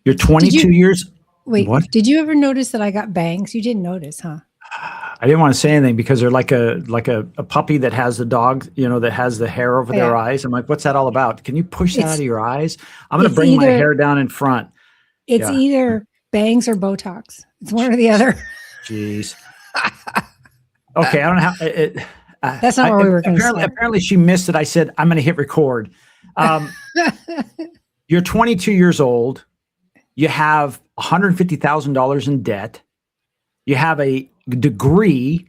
You're 22 years. Wait, what? Did you ever notice that I got bangs? You didn't notice, huh? I didn't want to say anything because they're like a puppy that has the dog, that has the hair over their eyes. I'm like, what's that all about? Can you push that out of your eyes? I'm going to bring my hair down in front. It's either bangs or Botox. It's one or the other. Jeez. Okay, I don't know how it. That's not what we were going to say. Apparently, she missed it. I said, I'm going to hit record. You're 22 years old. You have $150,000 in debt. You have a degree.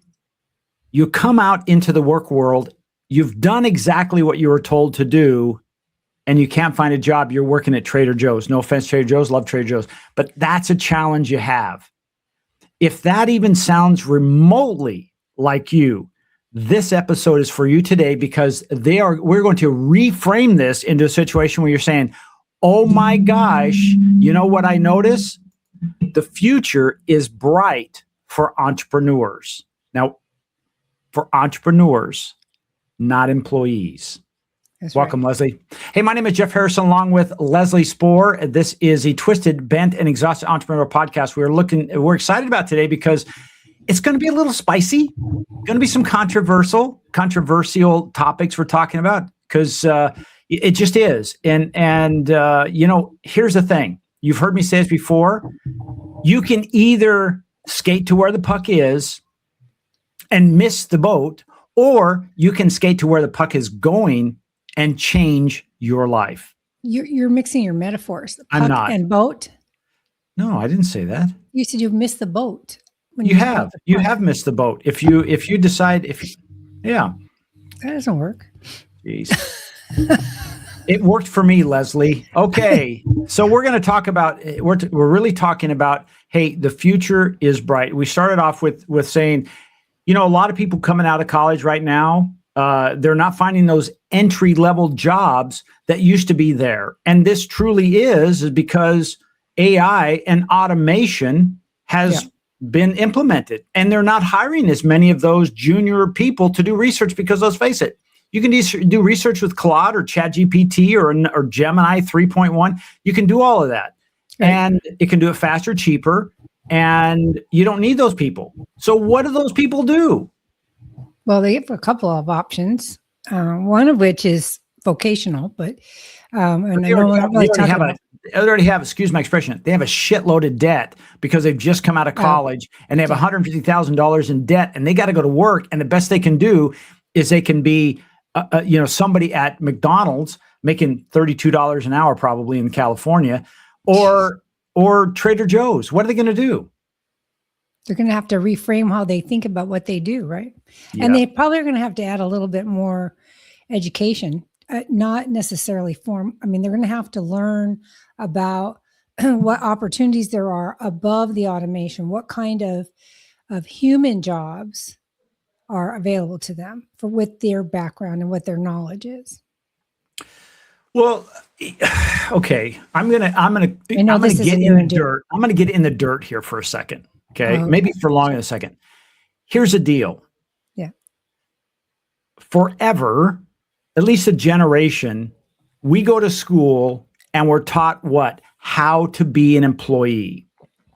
You come out into the work world. You've done exactly what you were told to do, and you can't find a job. You're working at Trader Joe's. No offense, Trader Joe's. Love Trader Joe's. But that's a challenge you have. If that even sounds remotely like you, this episode is for you today because we're going to reframe this into a situation where you're saying, oh my gosh, you know what I notice? The future is bright for entrepreneurs. Now, for entrepreneurs, not employees. That's Welcome, right. Leslie. Hey, my name is Jeff Harrison, along with Leslie Spoor. This is a twisted, bent, and exhausted entrepreneurial podcast. We're excited about today because it's going to be a little spicy. Going to be some controversial topics we're talking about because it just is. And here's the thing. You've heard me say this before. You can either skate to where the puck is and miss the boat, or you can skate to where the puck is going and change your life. You're mixing your metaphors. The puck I'm not. And boat. No, I didn't say that. You said you've missed the boat. You have missed the boat. If you decide, that doesn't work. Jeez. It worked for me, Leslie. Okay. So we're going to talk about, we're really talking about, hey, the future is bright. We started off with saying, a lot of people coming out of college right now, they're not finding those entry-level jobs that used to be there. And this truly is because AI and automation has been implemented. And they're not hiring as many of those junior people to do research because, let's face it, you can do research with Claude or ChatGPT or Gemini 3.1. You can do all of that. Right. And it can do it faster, cheaper, and you don't need those people. So what do those people do? Well, they have a couple of options, one of which is vocational, but they already have, excuse my expression, they have a shitload of debt because they've just come out of college and they have $150,000 in debt and they got to go to work. And the best they can do is they can be, somebody at McDonald's making $32 an hour probably in California, or Trader Joe's. What are they going to do? They're going to have to reframe how they think about what they do, right? Yeah. And they probably are going to have to add a little bit more education, not necessarily form. I mean, they're going to have to learn about what opportunities there are above the automation, what kind of human jobs are available to them with their background and what their knowledge is. Well, okay, I'm gonna get in the dirt. I'm gonna get in the dirt here for a second. Okay, maybe for longer than a second. Here's the deal. Yeah. Forever, at least a generation, we go to school and we're taught what? How to be an employee,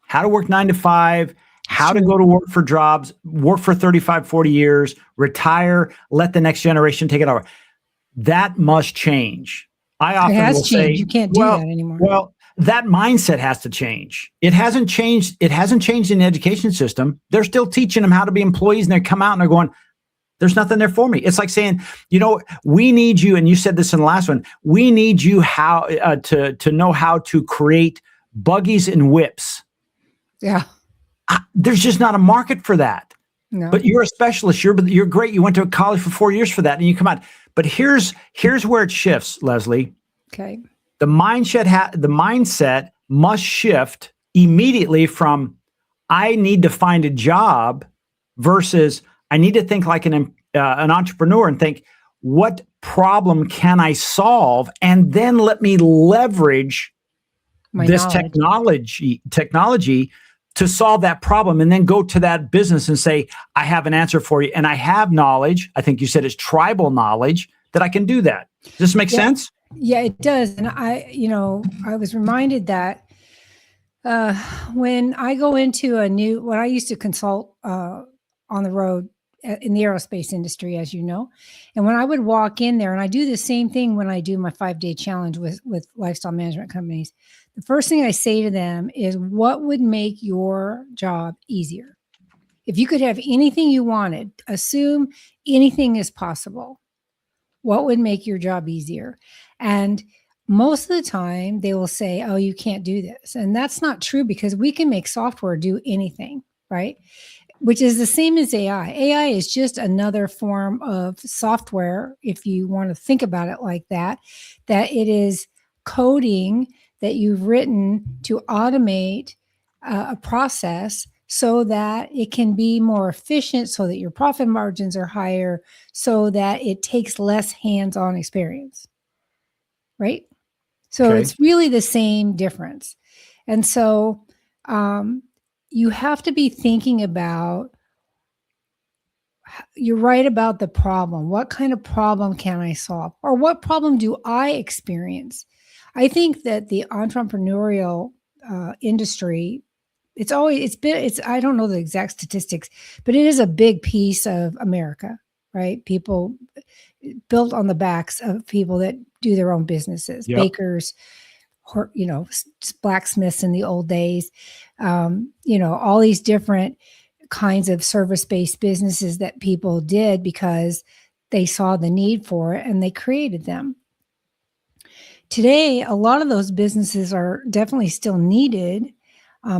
how to work 9 to 5, how to go to work for jobs, work for 35, 40 years, retire, let the next generation take it over. That must change. I often will say, you can't do that anymore. Well, that mindset has to change. It hasn't changed. It hasn't changed in the education system. They're still teaching them how to be employees, and they come out and they're going, there's nothing there for me. It's like saying, we need you, and you said this in the last one, we need you to know how to create buggies and whips. Yeah. There's just not a market for that. No. But you're a specialist. You're great. You went to college for 4 years for that, and you come out. But here's where it shifts, Leslie. Okay. The mindset must shift immediately from I need to find a job versus I need to think like an entrepreneur and think, what problem can I solve? And then let me leverage this technology to solve that problem, and then go to that business and say, I have an answer for you. And I have knowledge. I think you said it's tribal knowledge that I can do that. Does this make sense? Yeah, it does. And I was reminded that Uh, when I go into when I used to consult on the road in the aerospace industry, as you know, and when I would walk in there, and I do the same thing when I do my 5-day challenge with lifestyle management companies, the first thing I say to them is, what would make your job easier? If you could have anything you wanted, assume anything is possible. What would make your job easier? And most of the time they will say, oh, you can't do this. And that's not true, because we can make software do anything, right? Which is the same as AI. AI is just another form of software, if you want to think about it like that, that it is coding that you've written to automate a process so that it can be more efficient, so that your profit margins are higher, so that it takes less hands-on experience, right? So Okay. it's really the same difference. And so you have to be thinking about, you're right about the problem. What kind of problem can I solve? Or what problem do I experience? I think that the entrepreneurial industry, I don't know the exact statistics, but it is a big piece of America, right? People built on the backs of people that do their own businesses, Yep. bakers, blacksmiths in the old days, all these different kinds of service-based businesses that people did because they saw the need for it and they created them. Today, a lot of those businesses are definitely still needed,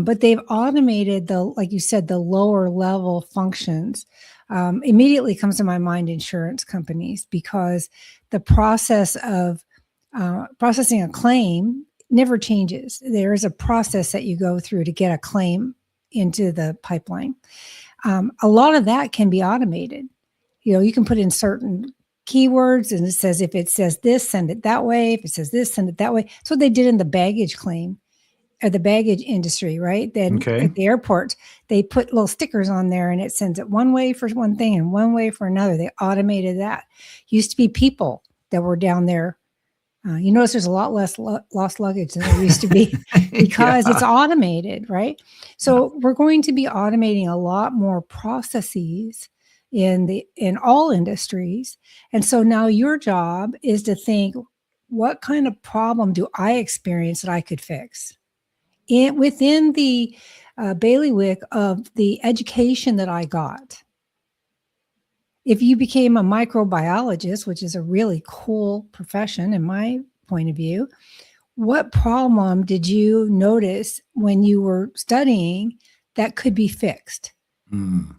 but they've automated like you said, the lower level functions. Immediately comes to my mind insurance companies, because the process of processing a claim never changes. There is a process that you go through to get a claim into the pipeline. A lot of that can be automated. You can put in certain keywords and it says, if it says this, send it that way. If it says this, send it that way. That's what they did in the baggage claim, or the baggage industry, right? Then at the airport, they put little stickers on there and it sends it one way for one thing and one way for another. They automated that. Used to be people that were down there. You notice there's a lot less lost luggage than there used to be because it's automated, right? So we're going to be automating a lot more processes in all industries. And so now your job is to think, what kind of problem do I experience that I could fix? Within the bailiwick of the education that I got. If you became a microbiologist, which is a really cool profession in my point of view, what problem did you notice when you were studying that could be fixed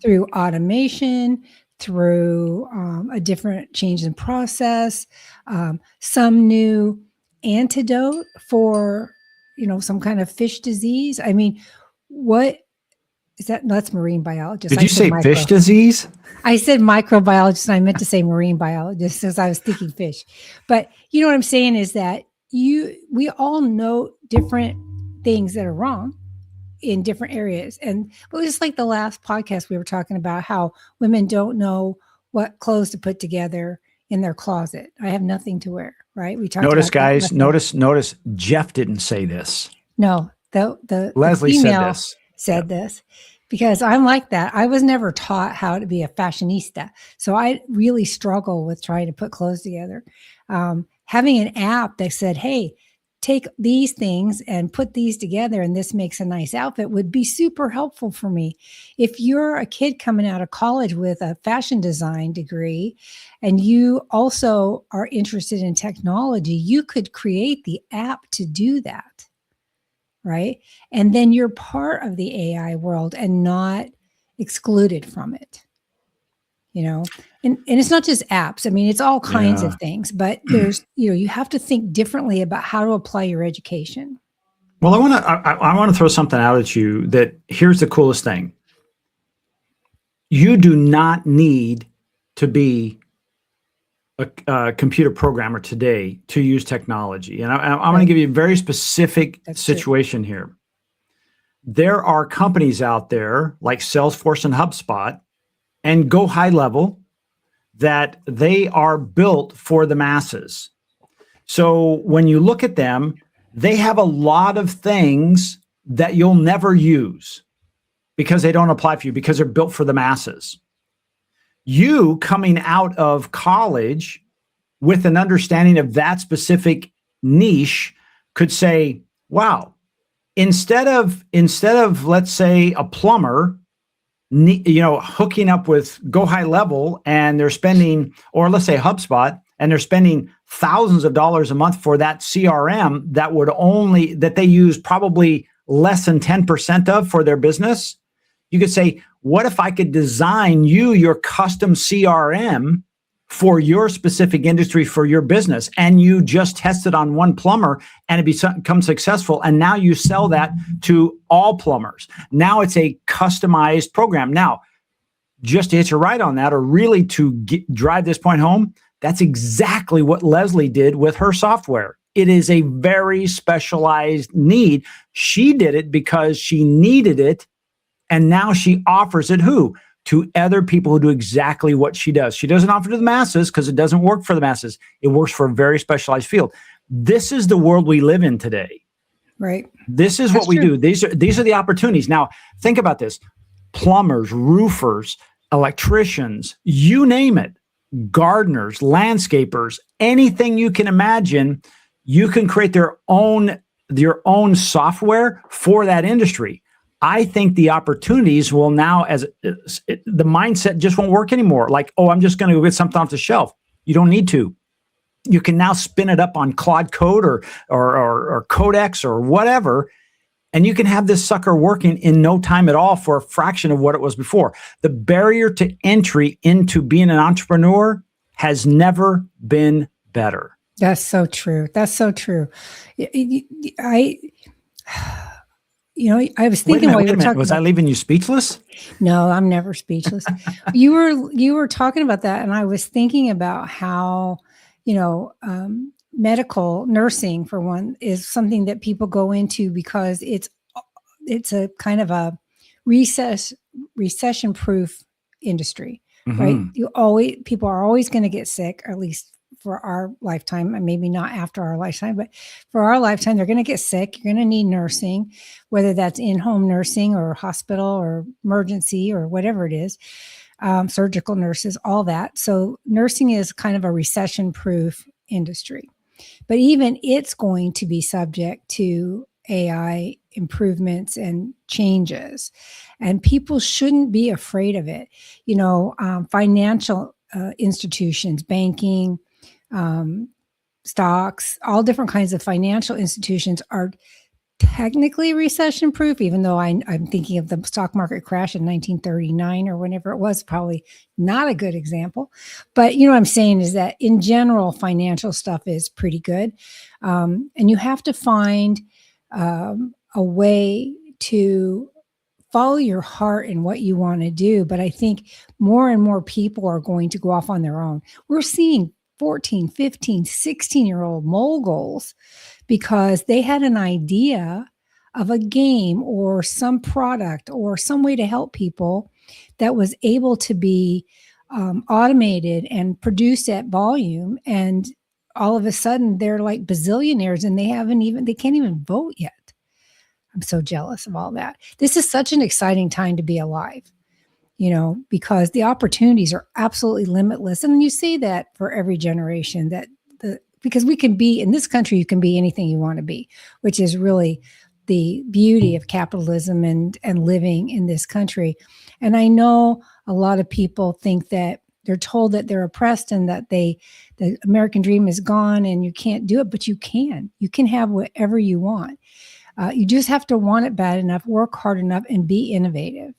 through automation, through a different change in process, some new antidote for, some kind of fish disease? I mean, what is that? No, that's marine biologist. Did you say fish disease? I said microbiologist, and I meant to say marine biologist, as I was thinking fish. But you know what I'm saying is that we all know different things that are wrong in different areas. And it was just like the last podcast we were talking about how women don't know what clothes to put together in their closet. I have nothing to wear, right? We talked Notice, about guys, notice Jeff didn't say this. No, the Leslie said this. Because I'm like that. I was never taught how to be a fashionista. So I really struggle with trying to put clothes together. Having an app that said, hey, take these things and put these together and this makes a nice outfit would be super helpful for me. If you're a kid coming out of college with a fashion design degree and you also are interested in technology, you could create the app to do that. Right? And then you're part of the AI world and not excluded from it. And it's not just apps. I mean, it's all kinds of things, but there's, you have to think differently about how to apply your education. Well, I want to throw something out at you that here's the coolest thing. You do not need to be a computer programmer today to use technology. And I'm going to give you a very specific situation here. There are companies out there like Salesforce and HubSpot and Go High Level that they are built for the masses. So when you look at them, they have a lot of things that you'll never use because they don't apply for you, because they're built for the masses. You coming out of college with an understanding of that specific niche could say, wow, instead of let's say a plumber, hooking up with Go High Level, and they're spending, or let's say HubSpot, and they're spending thousands of dollars a month for that CRM that they use probably less than 10% of for their business. You could say, what if I could design you your custom CRM for your specific industry, for your business, and you just test it on one plumber and it becomes successful, and now you sell that to all plumbers. Now it's a customized program. Now, just to hit you right on that, or really to drive this point home, that's exactly what Leslie did with her software. It is a very specialized need. She did it because she needed it, and now she offers it to other people who do exactly what she does. She doesn't offer to the masses because it doesn't work for the masses. It works for a very specialized field. This is the world we live in today. Right. This is what we do. These are the opportunities. Now, think about this. Plumbers, roofers, electricians, you name it, gardeners, landscapers, anything you can imagine, you can create your own software for that industry. I think the opportunities will now, the mindset just won't work anymore. Like, oh, I'm just going to go get something off the shelf. You don't need to. You can now spin it up on Claude Code or Codex or whatever, and you can have this sucker working in no time at all for a fraction of what it was before. The barrier to entry into being an entrepreneur has never been better. That's so true. That's so true. I was thinking while you were talking. Was I leaving you speechless? No, I'm never speechless. You were talking about that, and I was thinking about how, medical nursing, for one, is something that people go into because it's a kind of a recession-proof industry, right? People are always going to get sick, or at least for our lifetime, and maybe not after our lifetime, but for our lifetime, they're going to get sick. You're going to need nursing, whether that's in-home nursing or hospital or emergency or whatever it is, surgical nurses, all that. So nursing is kind of a recession-proof industry, but even it's going to be subject to AI improvements and changes, and people shouldn't be afraid of it. Financial institutions, banking, stocks, all different kinds of financial institutions are technically recession proof, even though I'm thinking of the stock market crash in 1939 or whenever it was, probably not a good example. But what I'm saying is that in general, financial stuff is pretty good. And you have to find a way to follow your heart and what you want to do. But I think more and more people are going to go off on their own. We're seeing 14, 15, 16-year-old moguls because they had an idea of a game or some product or some way to help people that was able to be automated and produced at volume. And all of a sudden they're like bazillionaires, and they can't even vote yet. I'm so jealous of all that. This is such an exciting time to be alive, because the opportunities are absolutely limitless. And you see that for every generation, because we can be in this country, you can be anything you want to be, which is really the beauty of capitalism and living in this country. And I know a lot of people think that they're told that they're oppressed and that the American dream is gone and you can't do it, but you can have whatever you want. You just have to want it bad enough, work hard enough, and be innovative.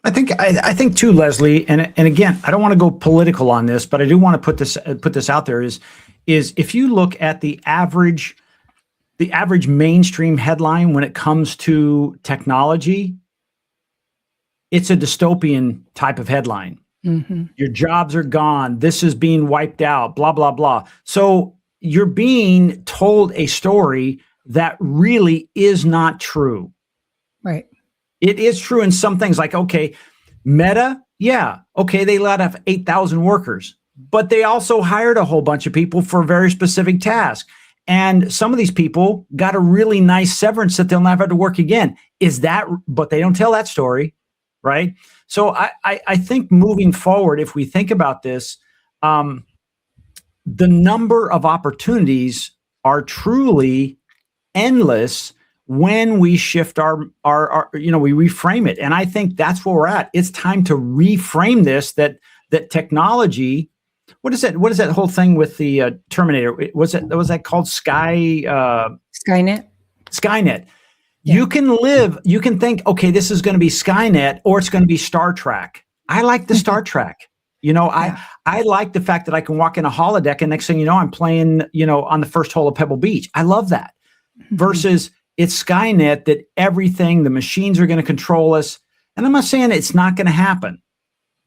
I think too, Leslie, and again, I don't want to go political on this, but I do want to put this out there is if you look at the average mainstream headline when it comes to technology, it's a dystopian type of headline. Mm-hmm. Your jobs are gone. This is being wiped out, blah, blah, blah. So you're being told a story that really is not true. Right. It is true in some things, like, okay, Meta, yeah, okay, they let off 8,000 workers, but they also hired a whole bunch of people for a very specific task. And some of these people got a really nice severance that they'll never have to work again. But they don't tell that story, right? So I think moving forward, if we think about this, the number of opportunities are truly endless when we shift our we reframe it. And I think that's where we're at. It's time to reframe this, that technology. What is that whole thing with the Terminator? Was that called Skynet? Yeah. You can think, okay, this is going to be Skynet, or it's going to be Star Trek. I like the Star Trek. I like the fact that I can walk in a holodeck and next thing you know, I'm playing, on the first hole of Pebble Beach. I love that. Versus it's Skynet, that the machines are going to control us. And I'm not saying it's not going to happen.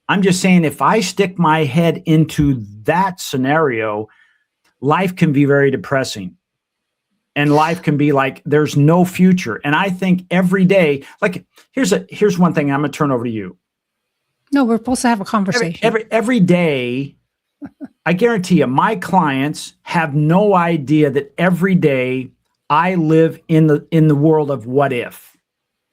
I'm just saying, if I stick my head into that scenario, life can be very depressing. And life can be like, there's no future. And I think every day, like, here's one thing I'm going to turn over to you. No, we're supposed to have a conversation. Every day, I guarantee you, my clients have no idea that every day I live in the world of what if.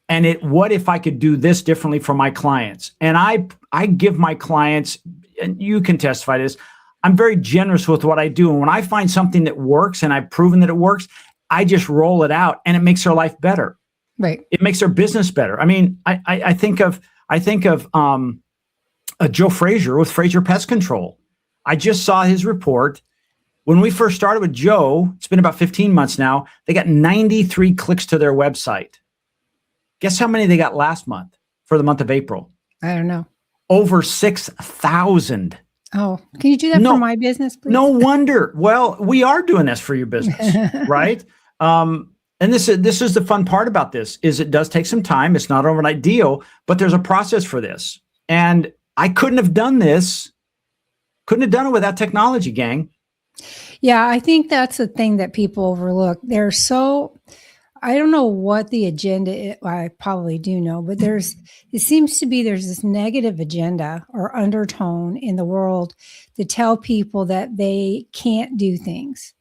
And what if I could do this differently for my clients? And I give my clients, and you can testify to this, I'm very generous with what I do. And when I find something that works and I've proven that it works, I just roll it out, and it makes their life better. Right. It makes their business better. I mean, I think of Joe Frazier with Frazier Pest Control. I just saw his report. When we first started with Joe, it's been about 15 months now, they got 93 clicks to their website. Guess how many they got last month for the month of April? I don't know. Over 6,000. Oh, can you do that for my business, please? No wonder. Well, we are doing this for your business, right? And this is the fun part about this, is it does take some time. It's not an overnight deal, but there's a process for this. And I couldn't have done it without technology, gang. Yeah, I think that's the thing that people overlook. I don't know what the agenda is. Well, I probably do know, but there's this negative agenda or undertone in the world to tell people that they can't do things.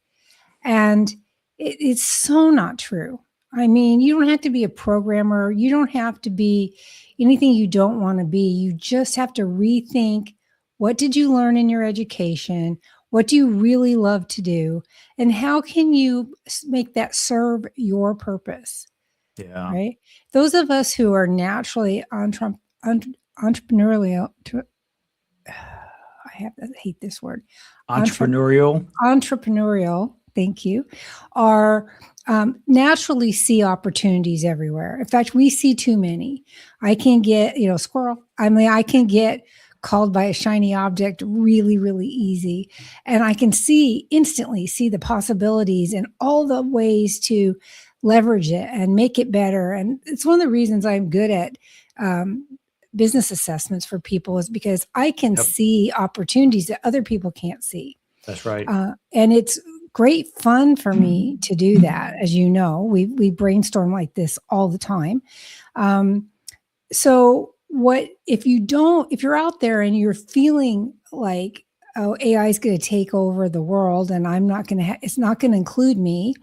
And it's so not true. I mean, you don't have to be a programmer. You don't have to be anything you don't want to be. You just have to rethink, what did you learn in your education? What do you really love to do? And how can you make that serve your purpose? Yeah. Right. Those of us who are naturally entrepreneurial, I hate this word. Entrepreneurial. Thank you. Are naturally see opportunities everywhere. In fact, we see too many. I can get, squirrel. I mean, I can get called by a shiny object really, really easy. And I can instantly see the possibilities and all the ways to leverage it and make it better. And it's one of the reasons I'm good at business assessments for people, is because I can see opportunities that other people can't see. That's right. And it's great fun for me to do that. As you know, we brainstorm like this all the time. So if you're out there and you're feeling like, oh, AI is going to take over the world and it's not going to include me.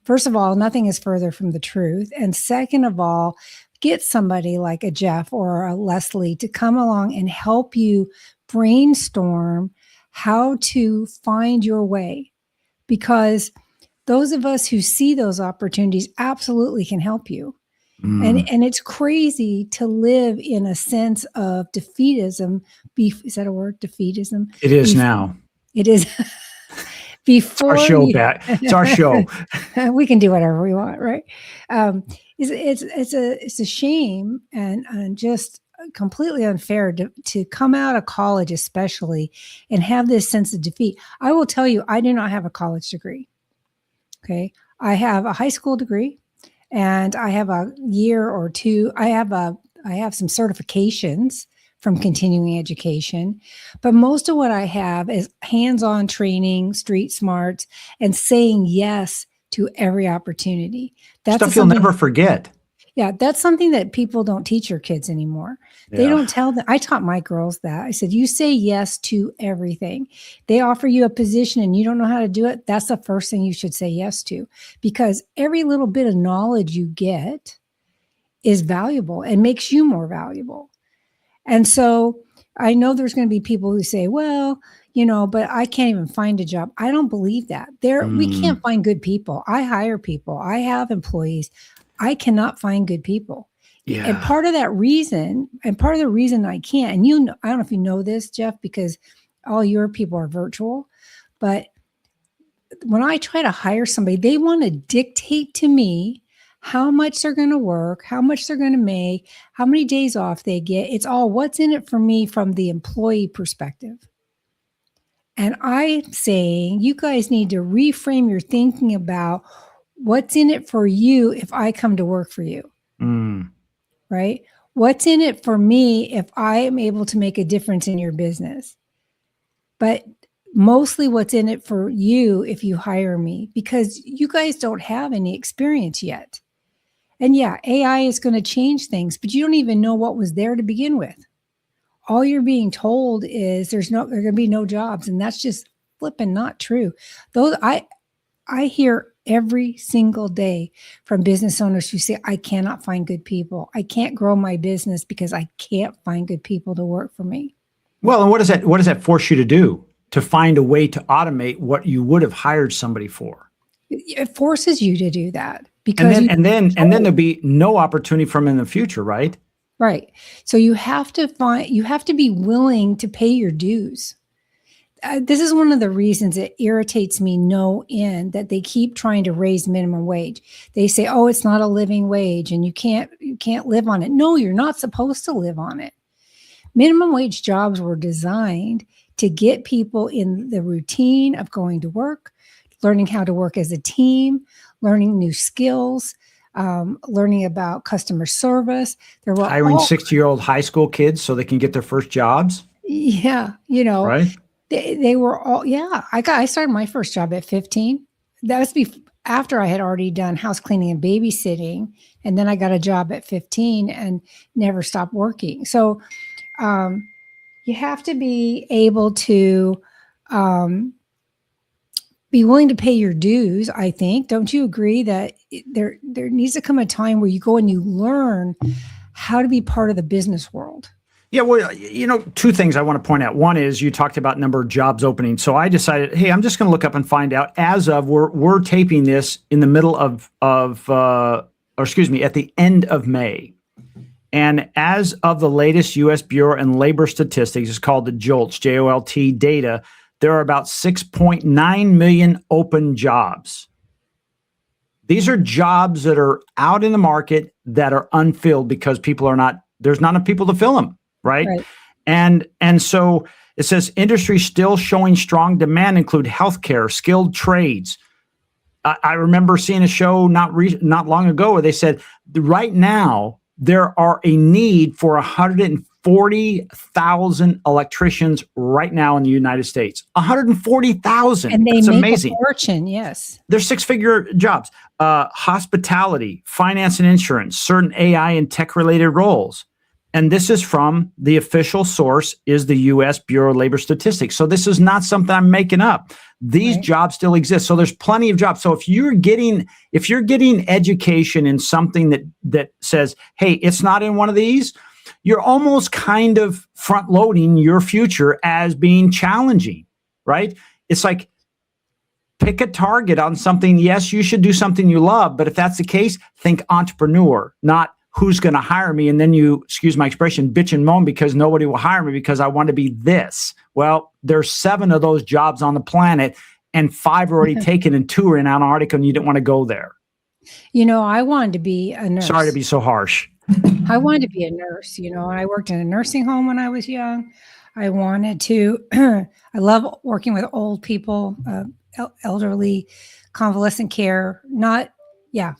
First of all, nothing is further from the truth. And second of all, get somebody like a Jeff or a Leslie to come along and help you brainstorm how to find your way. Because those of us who see those opportunities absolutely can help you. And it's crazy to live in a sense of defeatism. Is that a word? Defeatism? It is now. It is. Before it's our show, Pat. It's our show. We can do whatever we want, right? It's a shame and just completely unfair to come out of college, especially, and have this sense of defeat. I will tell you, I do not have a college degree. Okay, I have a high school degree. And I have a year or two. I have some certifications from continuing education, but most of what I have is hands-on training, street smarts, and saying yes to every opportunity. That's stuff you'll never forget. Yeah, that's something that people don't teach your kids anymore. They Yeah. don't tell them. I taught my girls that. I said, you say yes to everything. They offer you a position and you don't know how to do it. That's the first thing you should say yes to, because every little bit of knowledge you get is valuable and makes you more valuable. And so I know there's going to be people who say, well, but I can't even find a job. I don't believe that. We can't find good people. I hire people. I have employees. I cannot find good people. Yeah. And part of the reason I can't, and I don't know if you know this, Jeff, because all your people are virtual, but when I try to hire somebody, they want to dictate to me how much they're going to work, how much they're going to make, how many days off they get. It's all what's in it for me from the employee perspective. And I'm saying you guys need to reframe your thinking about what's in it for you if I come to work for you, right? What's in it for me if I am able to make a difference in your business? But mostly what's in it for you if you hire me, because you guys don't have any experience yet. And yeah, AI is going to change things, but you don't even know what was there to begin with. All you're being told is there are going to be no jobs. And that's just flipping not true. Those I hear every single day from business owners who say, I cannot find good people. I can't grow my business because I can't find good people to work for me. Well, and what does that force you to do? To find a way to automate what you would have hired somebody for. It forces you to do that, because and then there'll be no opportunity for them in the future, right? Right. So you have to be willing to pay your dues. This is one of the reasons it irritates me no end that they keep trying to raise minimum wage. They say, oh, it's not a living wage and you can't live on it. No, you're not supposed to live on it. Minimum wage jobs were designed to get people in the routine of going to work, learning how to work as a team, learning new skills, learning about customer service. There were hiring 60-year-old high school kids so they can get their first jobs. Yeah, right. They were all, yeah. I started my first job at 15. That was after I had already done house cleaning and babysitting, and then I got a job at 15 and never stopped working. So you have to be able to be willing to pay your dues, I think. Don't you agree that there needs to come a time where you go and you learn how to be part of the business world? Yeah, well, two things I want to point out. One is you talked about number of jobs opening. So I decided, hey, I'm just going to look up and find out. As of we're taping this in the middle at the end of May. And as of the latest U.S. Bureau and Labor Statistics, it's called the JOLTS, J-O-L-T data, there are about 6.9 million open jobs. These are jobs that are out in the market that are unfilled because there's not enough people to fill them, right? And so it says industries still showing strong demand include healthcare, skilled trades. I remember seeing a show not long ago where they said right now, there are a need for 140,000 electricians right now in the United States. 140,000. And they That's make amazing. A fortune, yes. They're six-figure jobs. Hospitality, finance and insurance, certain AI and tech-related roles. And this is from the official source is the U.S. Bureau of Labor Statistics. So this is not something I'm making up. These jobs still exist. So there's plenty of jobs. So if you're getting education in something that says, hey, it's not in one of these, you're almost kind of front loading your future as being challenging, right? It's like pick a target on something. Yes, you should do something you love. But if that's the case, think entrepreneur, not who's going to hire me? And then you, excuse my expression, bitch and moan because nobody will hire me because I want to be this. Well, there's 7 of those jobs on the planet and 5 are already taken and 2 are in Antarctica and you didn't want to go there. I wanted to be a nurse. Sorry to be so harsh. I wanted to be a nurse, I worked in a nursing home when I was young. I wanted to, I love working with old people, elderly, convalescent care, it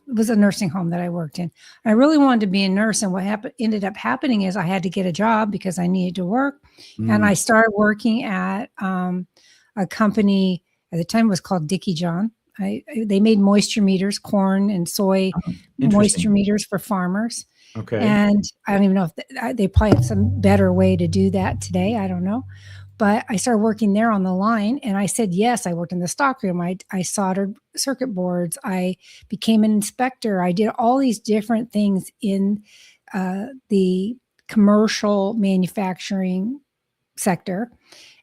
was a nursing home that I worked in. I really wanted to be a nurse. And what ended up happening is I had to get a job because I needed to work. And I started working at a company at the time it was called Dickie John. They made moisture meters, corn and soy moisture meters for farmers. Okay. And I don't even know if they probably have some better way to do that today. I don't know. But I started working there on the line, and I said yes. I worked in the stockroom. I soldered circuit boards. I became an inspector. I did all these different things in the commercial manufacturing sector,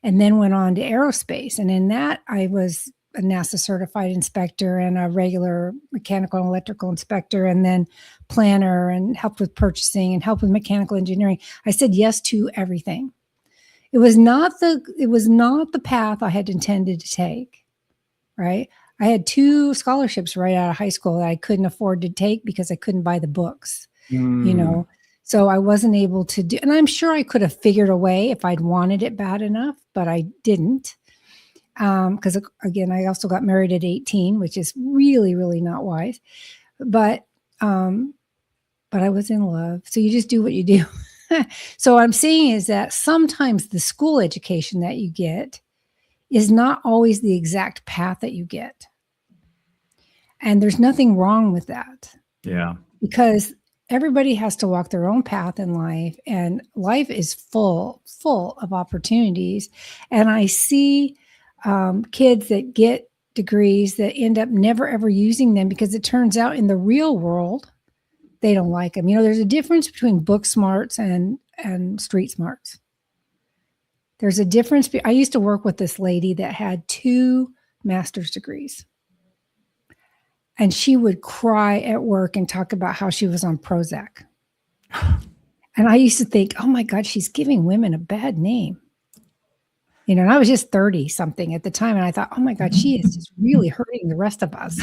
and then went on to aerospace. And in that, I was a NASA certified inspector and a regular mechanical and electrical inspector, and then planner, and helped with purchasing and helped with mechanical engineering. I said yes to everything. It was not the path I had intended to take, right? I had 2 scholarships right out of high school that I couldn't afford to take because I couldn't buy the books, So I wasn't able to do, and I'm sure I could have figured a way if I'd wanted it bad enough, but I didn't. Because again, I also got married at 18, which is really, really not wise. But I was in love. So you just do what you do. So what I'm saying is that sometimes the school education that you get is not always the exact path that you get. And there's nothing wrong with that. Yeah. Because everybody has to walk their own path in life, and life is full of opportunities. And I see kids that get degrees that end up never ever using them because it turns out in the real world, they don't like them. There's a difference between book smarts and street smarts. There's a difference. I used to work with this lady that had 2 master's degrees. And she would cry at work and talk about how she was on Prozac. And I used to think, oh my God, she's giving women a bad name. And I was just 30 something at the time. And I thought, oh my God, she is just really hurting the rest of us.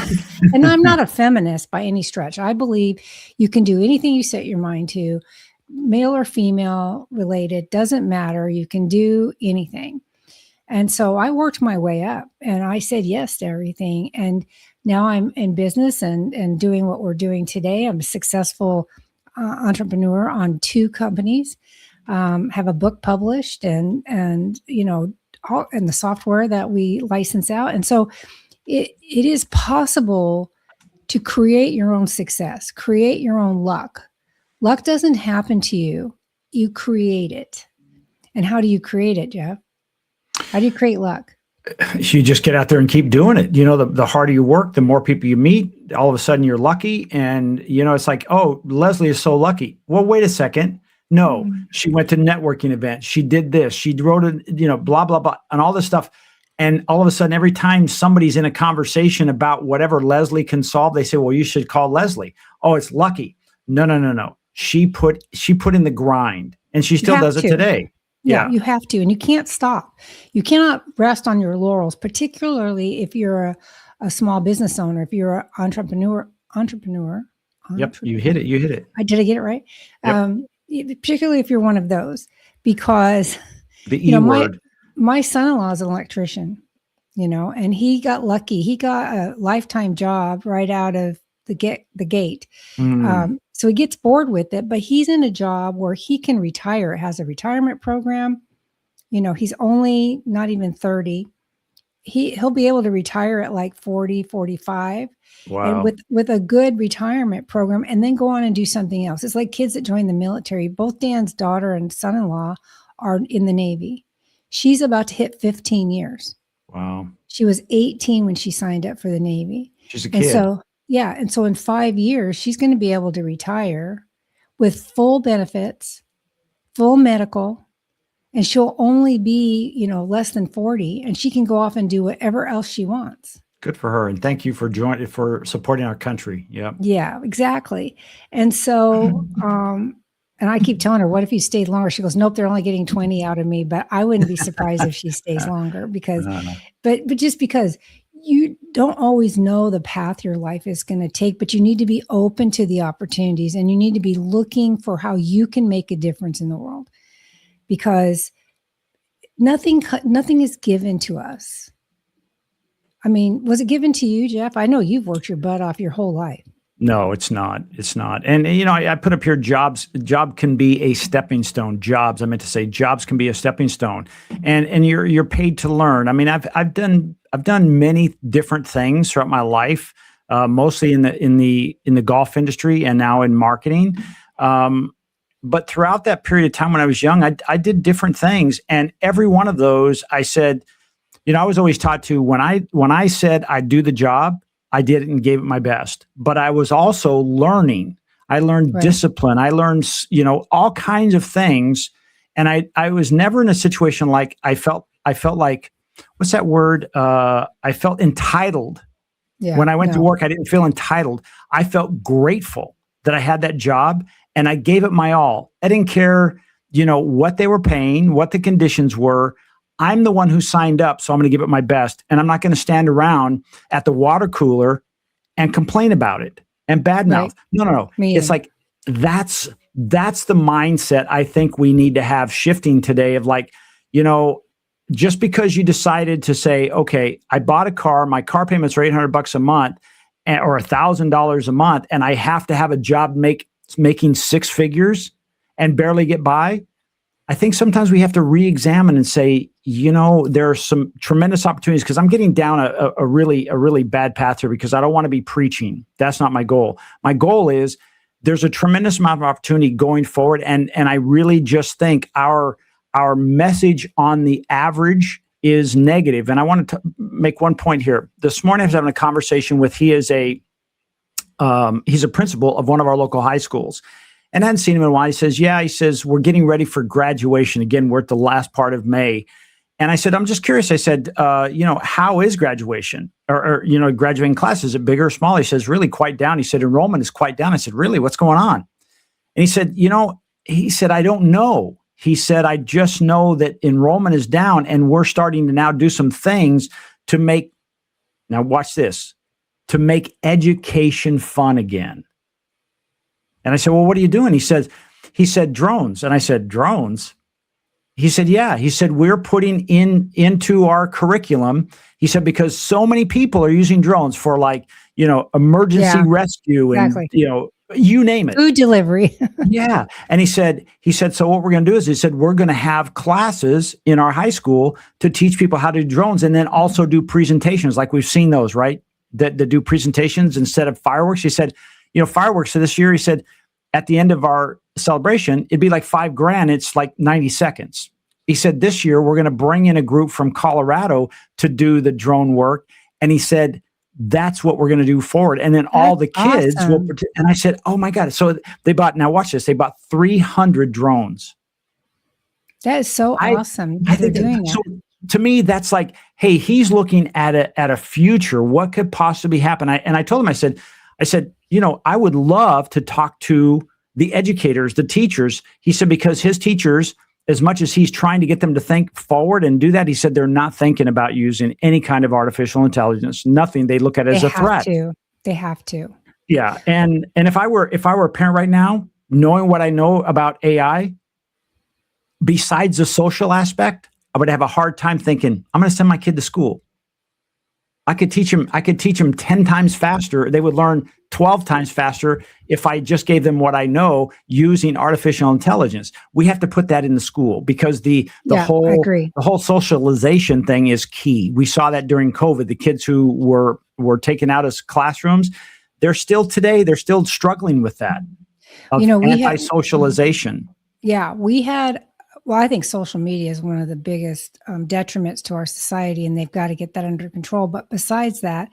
And I'm not a feminist by any stretch. I believe you can do anything you set your mind to, male or female related, doesn't matter. You can do anything. And so I worked my way up and I said yes to everything. And now I'm in business and doing what we're doing today. I'm a successful entrepreneur on 2 companies. Have a book published and all and the software that we license out. And so it is possible to create your own success, create your own luck. Luck doesn't happen to you. You create it. And how do you create it, Jeff? How do you create luck? You just get out there and keep doing it. The harder you work, the more people you meet, all of a sudden you're lucky. And, it's like, oh, Leslie is so lucky. Well, wait a second. No, she went to networking events. She did this. She wrote blah, blah, blah, and all this stuff. And all of a sudden, every time somebody's in a conversation about whatever Leslie can solve, they say, well, you should call Leslie. Oh, it's lucky. No. She put in the grind, and she still does it today. Yeah, you have to, and you can't stop. You cannot rest on your laurels, particularly if you're a small business owner, if you're an entrepreneur. Yep, you hit it. Did I get it right? Yep. Particularly if you're one of those, because the E word. My son-in-law is an electrician, and he got lucky. He got a lifetime job right out of the gate. So he gets bored with it, but he's in a job where he can retire. It has a retirement program. He's only not even 30. He'll be able to retire at like 40, 45. Wow. And with a good retirement program, and then go on and do something else. It's like kids that join the military. Both Dan's daughter and son-in-law are in the Navy. She's about to hit 15 years. Wow. She was 18 when she signed up for the Navy. She's a kid. And so in 5 years, she's going to be able to retire with full benefits, full medical, and she'll only be, less than 40, and she can go off and do whatever else she wants. Good for her. And thank you for supporting our country. Yeah. Yeah, exactly. And so, and I keep telling her, what if you stayed longer? She goes, nope, they're only getting 20 out of me, but I wouldn't be surprised if she stays longer but just because you don't always know the path your life is going to take, but you need to be open to the opportunities, and you need to be looking for how you can make a difference in the world, because nothing is given to us. I mean, was it given to you, Jeff? I know you've worked your butt off your whole life. No, it's not. It's not. And, I put up here jobs. Job can be a stepping stone. Jobs can be a stepping stone, and you're paid to learn. I mean, I've I've done many different things throughout my life, mostly in the golf industry and now in marketing. But throughout that period of time when I was young, I did different things, and every one of those, I said, I was always taught to when I said I'd do the job, I did it and gave it my best. But I was also learning. I learned discipline. I learned, all kinds of things. And I was never in a situation like I felt like, what's that word? I felt entitled. Yeah, when I went to work, I didn't feel entitled. I felt grateful that I had that job, and I gave it my all. I didn't care, what they were paying, what the conditions were. I'm the one who signed up, so I'm going to give it my best. And I'm not going to stand around at the water cooler and complain about it and badmouth. No. It's like, that's the mindset I think we need to have shifting today of like, just because you decided to say, okay, I bought a car, my car payments are $800 a month or $1,000 a month, and I have to have a job making six figures and barely get by. I think sometimes we have to re-examine and say, there are some tremendous opportunities, because I'm getting down a really bad path here, because I don't want to be preaching. That's not my goal. My goal is there's a tremendous amount of opportunity going forward. And I really just think our message on the average is negative. And I wanted to make one point here. This morning I was having a conversation with, he's a principal of one of our local high schools. And I hadn't seen him in a while. He says, we're getting ready for graduation. Again, we're at the last part of May. And I said, I'm just curious. I said, how is graduation or graduating class? Is it bigger or smaller? He says, really quite down. He said, enrollment is quite down. I said, really? What's going on? And he said, I don't know. He said, I just know that enrollment is down, and we're starting to now do some things to make, now watch this, to make education fun again. And I said, well, what are you doing? He said, drones. And I said, drones? He said, yeah. He said, we're putting into our curriculum. He said, because so many people are using drones for emergency rescue and, you name it. Food delivery. Yeah. And he said, so what we're going to do is, he said, we're going to have classes in our high school to teach people how to do drones, and then also do presentations. Like we've seen those, right? That do presentations instead of fireworks. He said, fireworks. So this year, he said, at the end of our celebration, it'd be like $5,000. It's like 90 seconds. He said, this year, we're going to bring in a group from Colorado to do the drone work. And he said, that's what we're going to do forward. And then all the kids will, and I said, oh my God. So they bought, now watch this, they bought 300 drones. That is so awesome. I think doing that. So to me, that's like, hey, he's looking at a future. What could possibly happen? I told him, I said, I would love to talk to the educators, the teachers. He said, because his teachers, as much as he's trying to get them to think forward and do that, he said, they're not thinking about using any kind of artificial intelligence, nothing. They look at it as a threat. They have to. Yeah. And if I were a parent right now, knowing what I know about AI, besides the social aspect, I would have a hard time thinking, I'm going to send my kid to school. I could teach them 10 times faster. They would learn 12 times faster if I just gave them what I know using artificial intelligence. We have to put that in the school, because the whole socialization thing is key. We saw that during COVID. The kids who were taken out of classrooms, they're still struggling with that. Anti-socialization. Well, I think social media is one of the biggest detriments to our society, and they've got to get that under control. But besides that,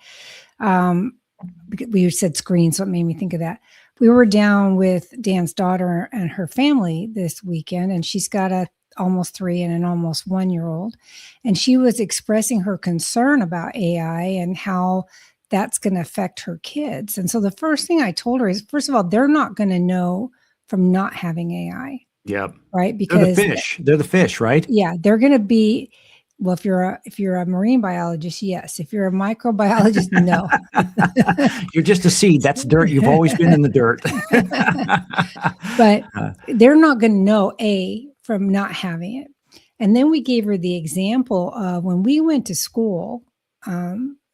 we said screen, so it made me think of that. We were down with Dan's daughter and her family this weekend, and she's got a almost 3 and an almost 1-year-old. And she was expressing her concern about AI and how that's going to affect her kids. And so the first thing I told her is, first of all, they're not going to know from not having AI. Yep. Right. Because they're the fish, right? Yeah. They're going to be, well, if you're a marine biologist, yes. If you're a microbiologist, no. You're just a seed. That's dirt. You've always been in the dirt. But they're not going to know from not having it. And then we gave her the example of when we went to school,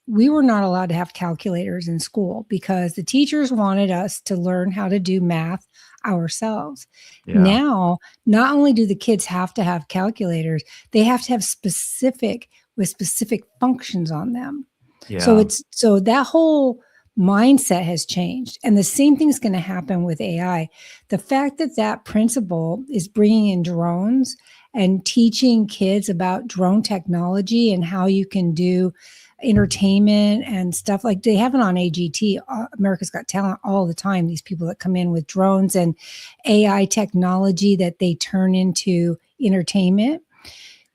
we were not allowed to have calculators in school because the teachers wanted us to learn how to do math ourselves. Yeah. Now, not only do the kids have to have calculators, they have to have specific, with specific functions on them. Yeah. So that whole mindset has changed. And the same thing's going to happen with AI. The fact that that principal is bringing in drones and teaching kids about drone technology and how you can do entertainment and stuff, like they have it on AGT, America's Got Talent, all the time. These people that come in with drones and AI technology that they turn into entertainment.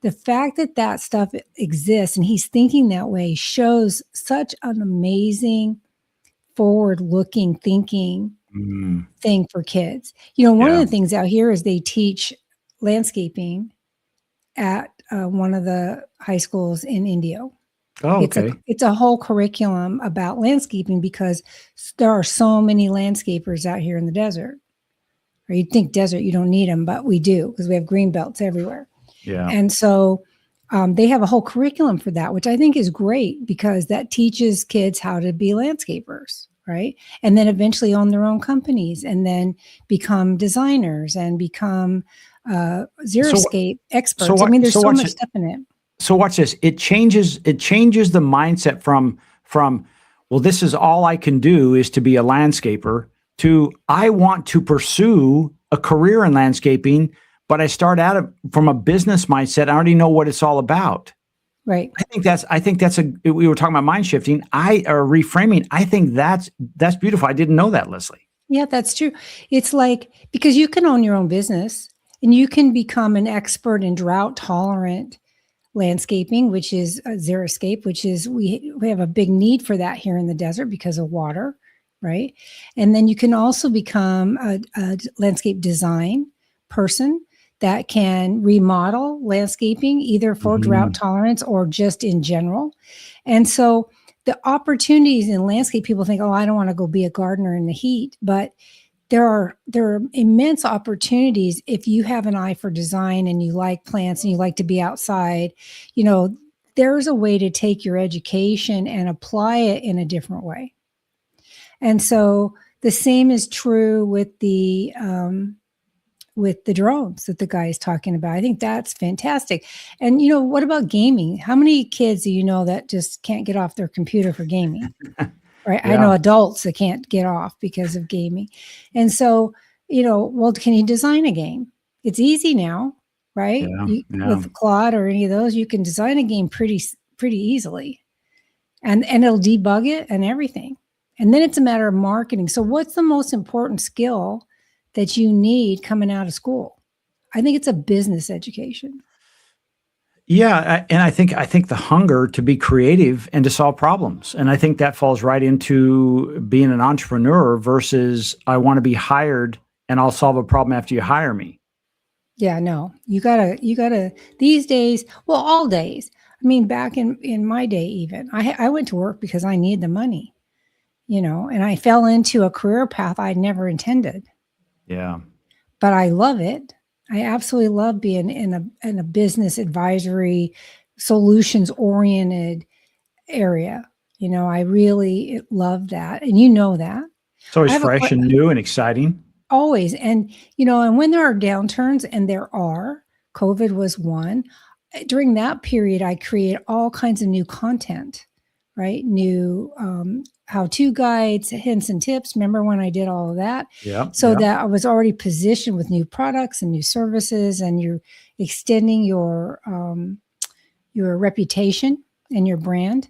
The fact that that stuff exists and he's thinking that way shows such an amazing forward-looking thinking thing for kids. One of the things out here is they teach landscaping at one of the high schools in Indio. Oh, okay. It's a whole curriculum about landscaping because there are so many landscapers out here in the desert. Or you'd think desert, you don't need them, but we do because we have green belts everywhere. Yeah. And so they have a whole curriculum for that, which I think is great because that teaches kids how to be landscapers, right? And then eventually own their own companies and then become designers and become xeriscape experts. I mean, there's so much stuff in it. So watch this. It changes the mindset from, well, this is all I can do is to be a landscaper to I want to pursue a career in landscaping, but I start out from a business mindset. I already know what it's all about. Right. I think that's we were talking about mind shifting. Or reframing. I think that's beautiful. I didn't know that, Leslie. Yeah, that's true. It's like, because you can own your own business and you can become an expert in drought tolerant landscaping, which is xeriscape, which is we have a big need for that here in the desert because of water, right? And then you can also become a landscape design person that can remodel landscaping either for drought tolerance or just in general. And so the opportunities in landscape, people think, oh, I don't want to go be a gardener in the heat, but there are immense opportunities if you have an eye for design and you like plants and you like to be outside. There's a way to take your education and apply it in a different way. And so the same is true with the drones that the guy is talking about. I think that's fantastic. And what about gaming? How many kids do you know that just can't get off their computer for gaming? Right. Yeah. I know adults that can't get off because of gaming. And so, well, can you design a game? It's easy now, right? With Claude or any of those, you can design a game pretty easily. And it'll debug it and everything. And then it's a matter of marketing. So what's the most important skill that you need coming out of school? I think it's a business education. Yeah, and I think the hunger to be creative and to solve problems, and I think that falls right into being an entrepreneur versus I want to be hired and I'll solve a problem after you hire me. Yeah, no, you gotta these days. Well, all days. I mean, back in my day, even I went to work because I needed the money, and I fell into a career path I'd never intended. Yeah, but I love it. I absolutely love being in a business advisory, solutions oriented area. I really love that. And that. It's always fresh and new and exciting. Always. And, and when there are downturns, and there are, COVID was one, during that period, I created all kinds of new content, right? New how-to guides, hints and tips. Remember when I did all of that? Yeah. So that I was already positioned with new products and new services, and you're extending your reputation and your brand.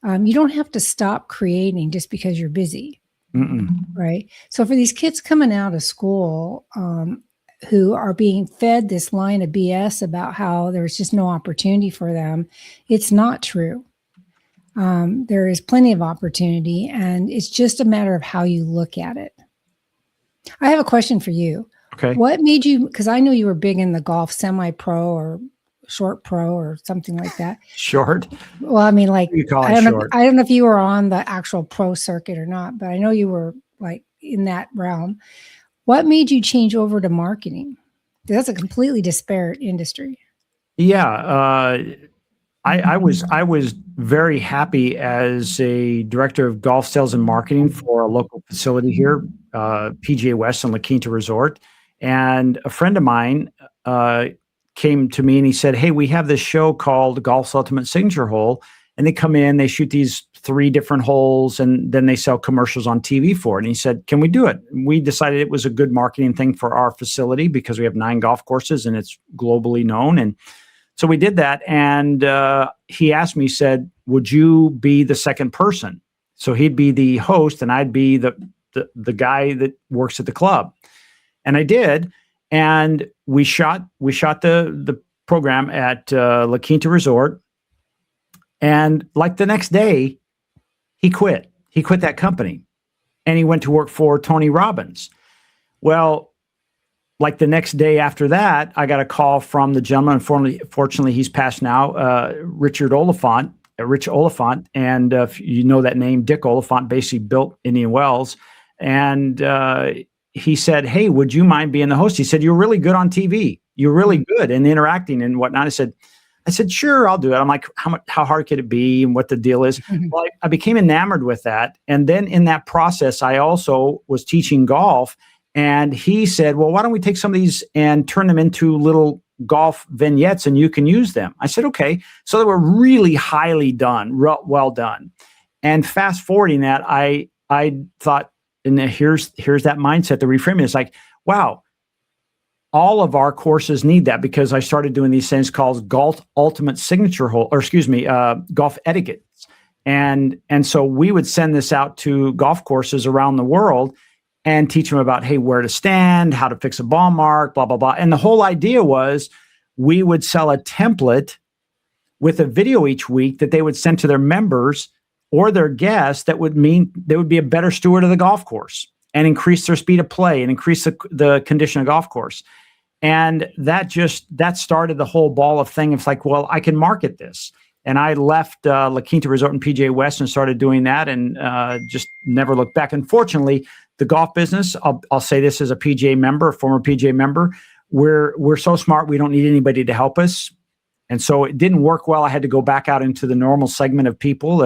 You don't have to stop creating just because you're busy, right? So for these kids coming out of school who are being fed this line of BS about how there's just no opportunity for them, it's not true. There is plenty of opportunity, and it's just a matter of how you look at it. I have a question for you. Okay. What made you, because I know you were big in the golf semi-pro or short pro or something like that. Short? Well, I mean, like, you call it I short. I don't know if you were on the actual pro circuit or not, but I know you were like in that realm. What made you change over to marketing? That's a completely disparate industry. Yeah. I was very happy as a director of golf sales and marketing for a local facility here, PGA West and La Quinta Resort. And a friend of mine came to me and he said, "Hey, we have this show called Golf's Ultimate Signature Hole, and they come in, they shoot these 3 different holes, and then they sell commercials on TV for it." And he said, "Can we do it?" And we decided it was a good marketing thing for our facility because we have 9 golf courses and it's globally known. And so we did that. And he asked me, he said, "Would you be the second person?" So he'd be the host and I'd be the guy that works at the club. And I did. And we shot the program at La Quinta Resort. And like the next day, he quit. He quit that company and he went to work for Tony Robbins. Well, like the next day after that, I got a call from the gentleman. Fortunately, he's passed now, Rich Oliphant. And if you know that name, Dick Oliphant basically built Indian Wells. And he said, "Hey, would you mind being the host?" He said, "You're really good on TV. You're really good in interacting and whatnot." I said, "Sure, I'll do it." I'm like, how hard could it be and what the deal is? Well, I became enamored with that. And then in that process, I also was teaching golf. And he said, "Well, why don't we take some of these and turn them into little golf vignettes and you can use them?" I said, "Okay." So they were really highly done, well done. And fast forwarding that, I thought, and here's that mindset, the reframing. It's like, wow, all of our courses need that, because I started doing these things called Golf Ultimate Signature Hole, golf etiquettes. And so we would send this out to golf courses around the world and teach them about, hey, where to stand, how to fix a ball mark, blah, blah, blah. And the whole idea was we would sell a template with a video each week that they would send to their members or their guests that would mean they would be a better steward of the golf course and increase their speed of play and increase the condition of golf course. And that started the whole ball of thing. It's like, well, I can market this. And I left La Quinta Resort in PGA West and started doing that, and just never looked back. Unfortunately, the golf business, I'll say this as a PGA member, a former PGA member, we're so smart, we don't need anybody to help us. And so it didn't work well. I had to go back out into the normal segment of people,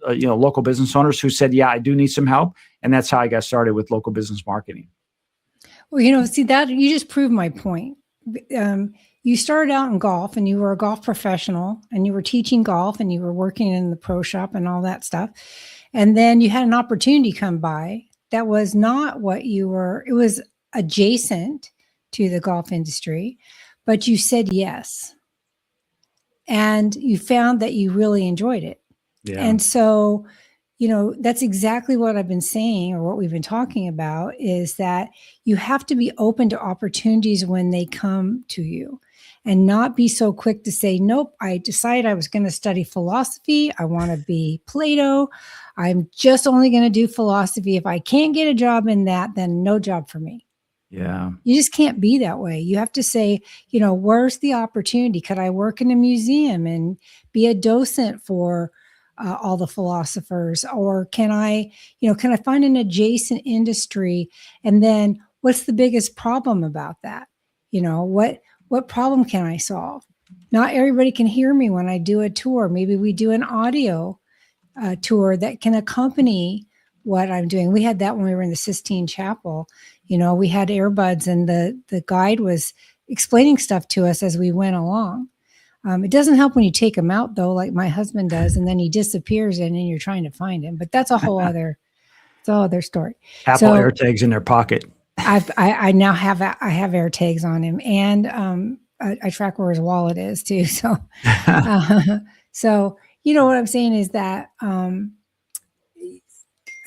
local business owners who said, "Yeah, I do need some help." And that's how I got started with local business marketing. Well, see that you just proved my point. You started out in golf and you were a golf professional and you were teaching golf and you were working in the pro shop and all that stuff. And then you had an opportunity come by that was not what you were. It was adjacent to the golf industry, but you said yes. And you found that you really enjoyed it. Yeah. And so, that's exactly what I've been saying, or what we've been talking about, is that you have to be open to opportunities when they come to you and not be so quick to say, "Nope, I decided I was going to study philosophy. I want to be Plato. I'm just only going to do philosophy. If I can't get a job in that, then no job for me." Yeah. You just can't be that way. You have to say, where's the opportunity? Could I work in a museum and be a docent for all the philosophers? Or can I find an adjacent industry? And then what's the biggest problem about that? What problem can I solve? Not everybody can hear me when I do a tour. Maybe we do an audio tour that can accompany what I'm doing. We had that when we were in the Sistine Chapel. We had earbuds and the guide was explaining stuff to us as we went along. It doesn't help when you take him out, though, like my husband does, and then he disappears and then you're trying to find him. But that's a whole other story. Apple AirTags in their pocket. I now have AirTags on him, and I track where his wallet is too. So, so what I'm saying is that I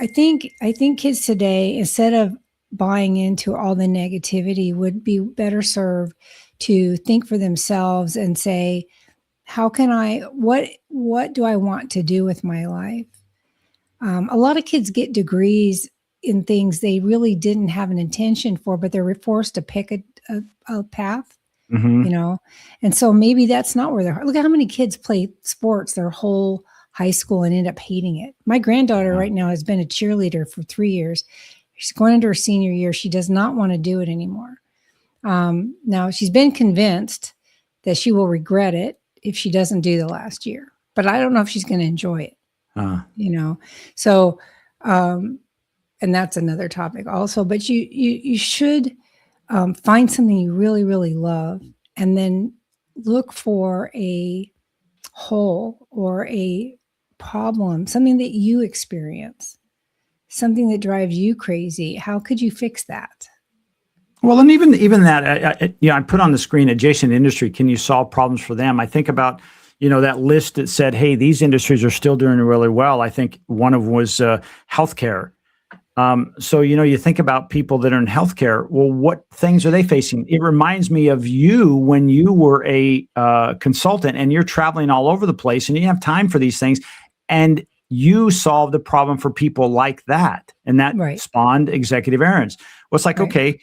think kids today, instead of buying into all the negativity, would be better served to think for themselves and say, how can what do I want to do with my life? A lot of kids get degrees in things they really didn't have an intention for, but they're forced to pick a path, and so maybe that's not where they're. Look at how many kids play sports their whole high school and end up hating it. My granddaughter right now has been a cheerleader for 3 years. She's going into her senior year. She does not want to do it anymore. Now she's been convinced that she will regret it if she doesn't do the last year, but I don't know if she's going to enjoy it, So, and that's another topic also, but you should, find something you really, really love and then look for a hole or a problem, something that you experience, something that drives you crazy. How could you fix that? Well, and even that, I put on the screen adjacent industry. Can you solve problems for them? I think about, that list that said, hey, these industries are still doing really well. I think one of them was healthcare. So, you think about people that are in healthcare. Well, what things are they facing? It reminds me of you when you were a consultant and you're traveling all over the place and you have time for these things. And you solved the problem for people like that. And that Right. spawned Executive Errands. Well, it's like, Right. okay,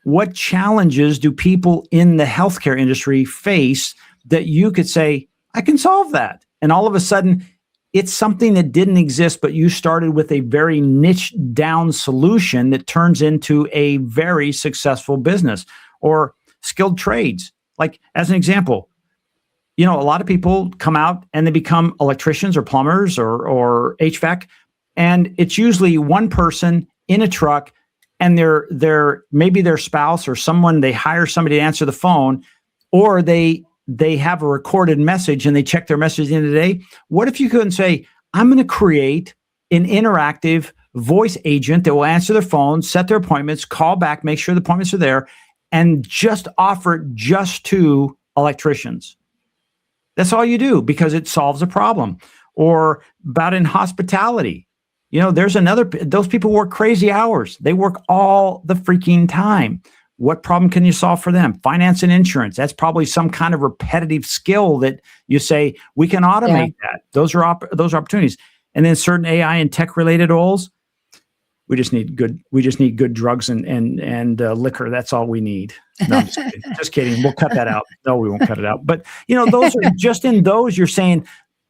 what challenges do people in the healthcare industry face that you could say, I can solve that? And all of a sudden, it's something that didn't exist, but you started with a very niche down solution that turns into a very successful business. Or skilled trades. Like, as an example, a lot of people come out and they become electricians or plumbers or HVAC, and it's usually one person in a truck, and they're maybe their spouse or someone, they hire somebody to answer the phone, or they have a recorded message and they check their message at the end of the day. What if you couldn't say, I'm going to create an interactive voice agent that will answer their phone, set their appointments, call back, make sure the appointments are there, and just offer it just to electricians? That's all you do because it solves a problem. Or about in hospitality. There's those people work crazy hours. They work all the freaking time. What problem can you solve for them? Finance and insurance. That's probably some kind of repetitive skill that you say, we can automate that. Those are opportunities. And then certain AI and tech related roles, we just need good drugs and liquor. That's all we need. No, I'm just kidding. We'll cut that out. No, we won't cut it out. But those are just in those you're saying,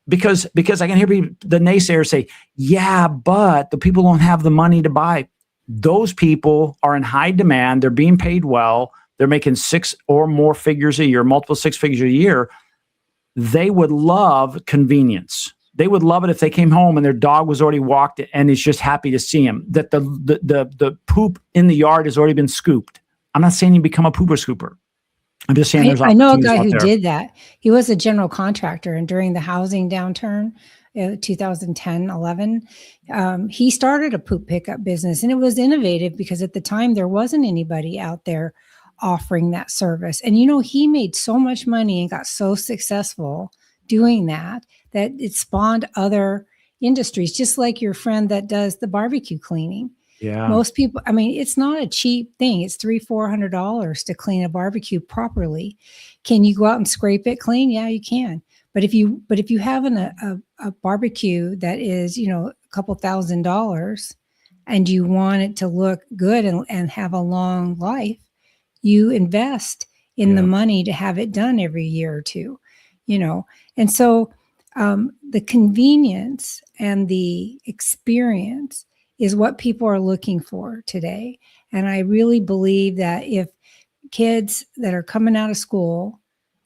because I can hear the naysayers say, yeah, but the people don't have the money to buy. Those people are in high demand. They're being paid well. They're making 6 or more figures a year, multiple 6 figures a year. They would love convenience. They would love it if they came home and their dog was already walked and is just happy to see him, that the poop in the yard has already been scooped. I'm not saying you become a pooper scooper. I'm just saying there's I know a opportunities guy out who there. did that. He was a general contractor, and during the housing downturn, 2010, 11, he started a poop pickup business, and it was innovative because at the time there wasn't anybody out there offering that service. And he made so much money and got so successful doing that it spawned other industries, just like your friend that does the barbecue cleaning. Yeah. Most people, it's not a cheap thing. It's $300-400 to clean a barbecue properly. Can you go out and scrape it clean? Yeah, you can. But if you have a barbecue that is, a couple $1,000 and you want it to look good and have a long life, you invest in the money to have it done every year or two, And so the convenience and the experience is what people are looking for today. And I really believe that if kids that are coming out of school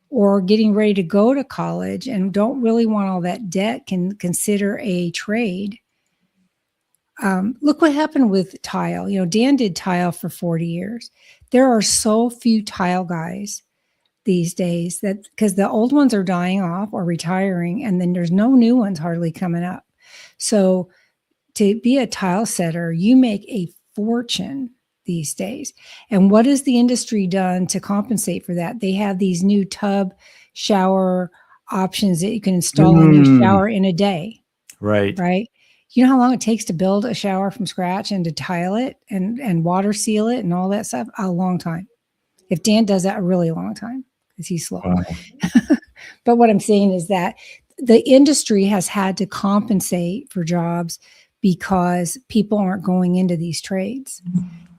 or getting ready to go to college and don't really want all that debt can consider a trade. Look what happened with tile. Dan did tile for 40 years. There are so few tile guys these days that because the old ones are dying off or retiring, and then there's no new ones hardly coming up. So to be a tile setter, you make a fortune these days. And what has the industry done to compensate for that? They have these new tub shower options that you can install in your shower in a day. Right. You know how long it takes to build a shower from scratch and to tile it and water seal it and all that stuff? A long time. If Dan does that, a really long time, because he's slow. Wow. But what I'm saying is that the industry has had to compensate for jobs because people aren't going into these trades.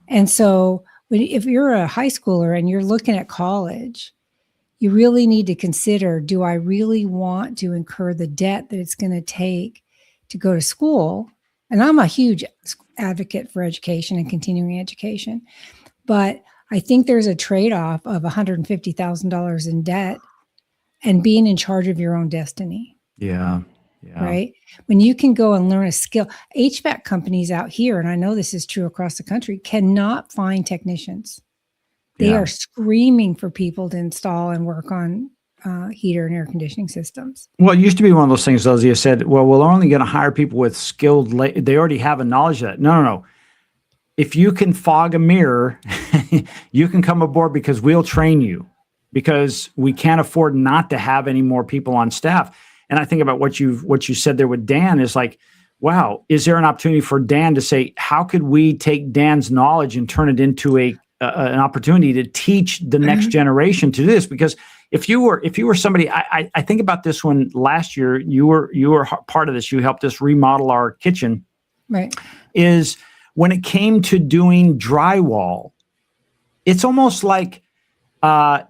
And so if you're a high schooler and you're looking at college, you really need to consider, do I really want to incur the debt that it's going to take to go to school? And I'm a huge advocate for education and continuing education, but I think there's a trade-off of $150,000 in debt and being in charge of your own destiny. Yeah. Right? When you can go and learn a skill, HVAC companies out here, and I know this is true across the country, cannot find technicians. They are screaming for people to install and work on heater and air conditioning systems. Well, it used to be one of those things, Leslie, you said, well, we're only going to hire people with skilled, they already have a knowledge of that. No. If you can fog a mirror, you can come aboard because we'll train you, because we can't afford not to have any more people on staff. And I think about what you said there with Dan is like, wow, is there an opportunity for Dan to say, how could we take Dan's knowledge and turn it into an opportunity to teach the next generation to do this? Because if you were somebody, I think about this one last year, you were part of this. You helped us remodel our kitchen. Right. Is when it came to doing drywall, it's almost like, there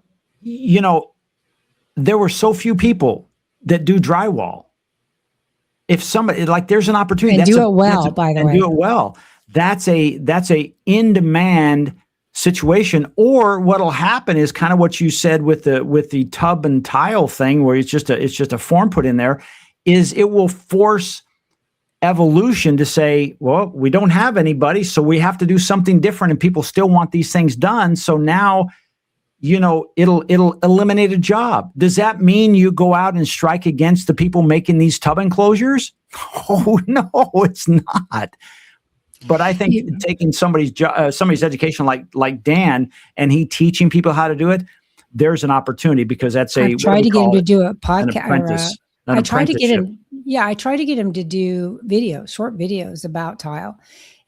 were so few people that do drywall. If somebody, like, there's an opportunity and do it well, by the way, do it well. That's a in demand situation. Or what'll happen is kind of what you said with the tub and tile thing, where it's just a form put in there, is it will force evolution to say, well, we don't have anybody, so we have to do something different, and people still want these things done. So now, it'll eliminate a job. Does that mean you go out and strike against the people making these tub enclosures? Oh, no, it's not. But I think taking somebody's education like Dan, and he teaching people how to do it, there's an opportunity, because that's I tried to get him to do a podcast. I tried to get him. Yeah, I tried to get him to do short videos about tile,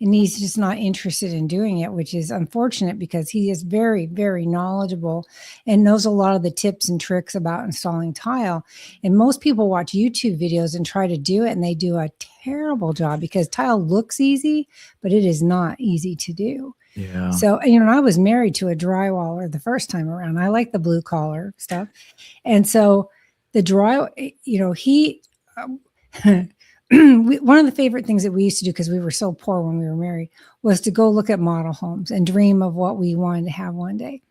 and he's just not interested in doing it, which is unfortunate, because he is very, very knowledgeable and knows a lot of the tips and tricks about installing tile. And most people watch YouTube videos and try to do it, and they do a terrible job, because tile looks easy, but it is not easy to do. Yeah. So, I was married to a drywall the first time around. I like the blue collar stuff. And so the one of the favorite things that we used to do, because we were so poor when we were married, was to go look at model homes and dream of what we wanted to have one day.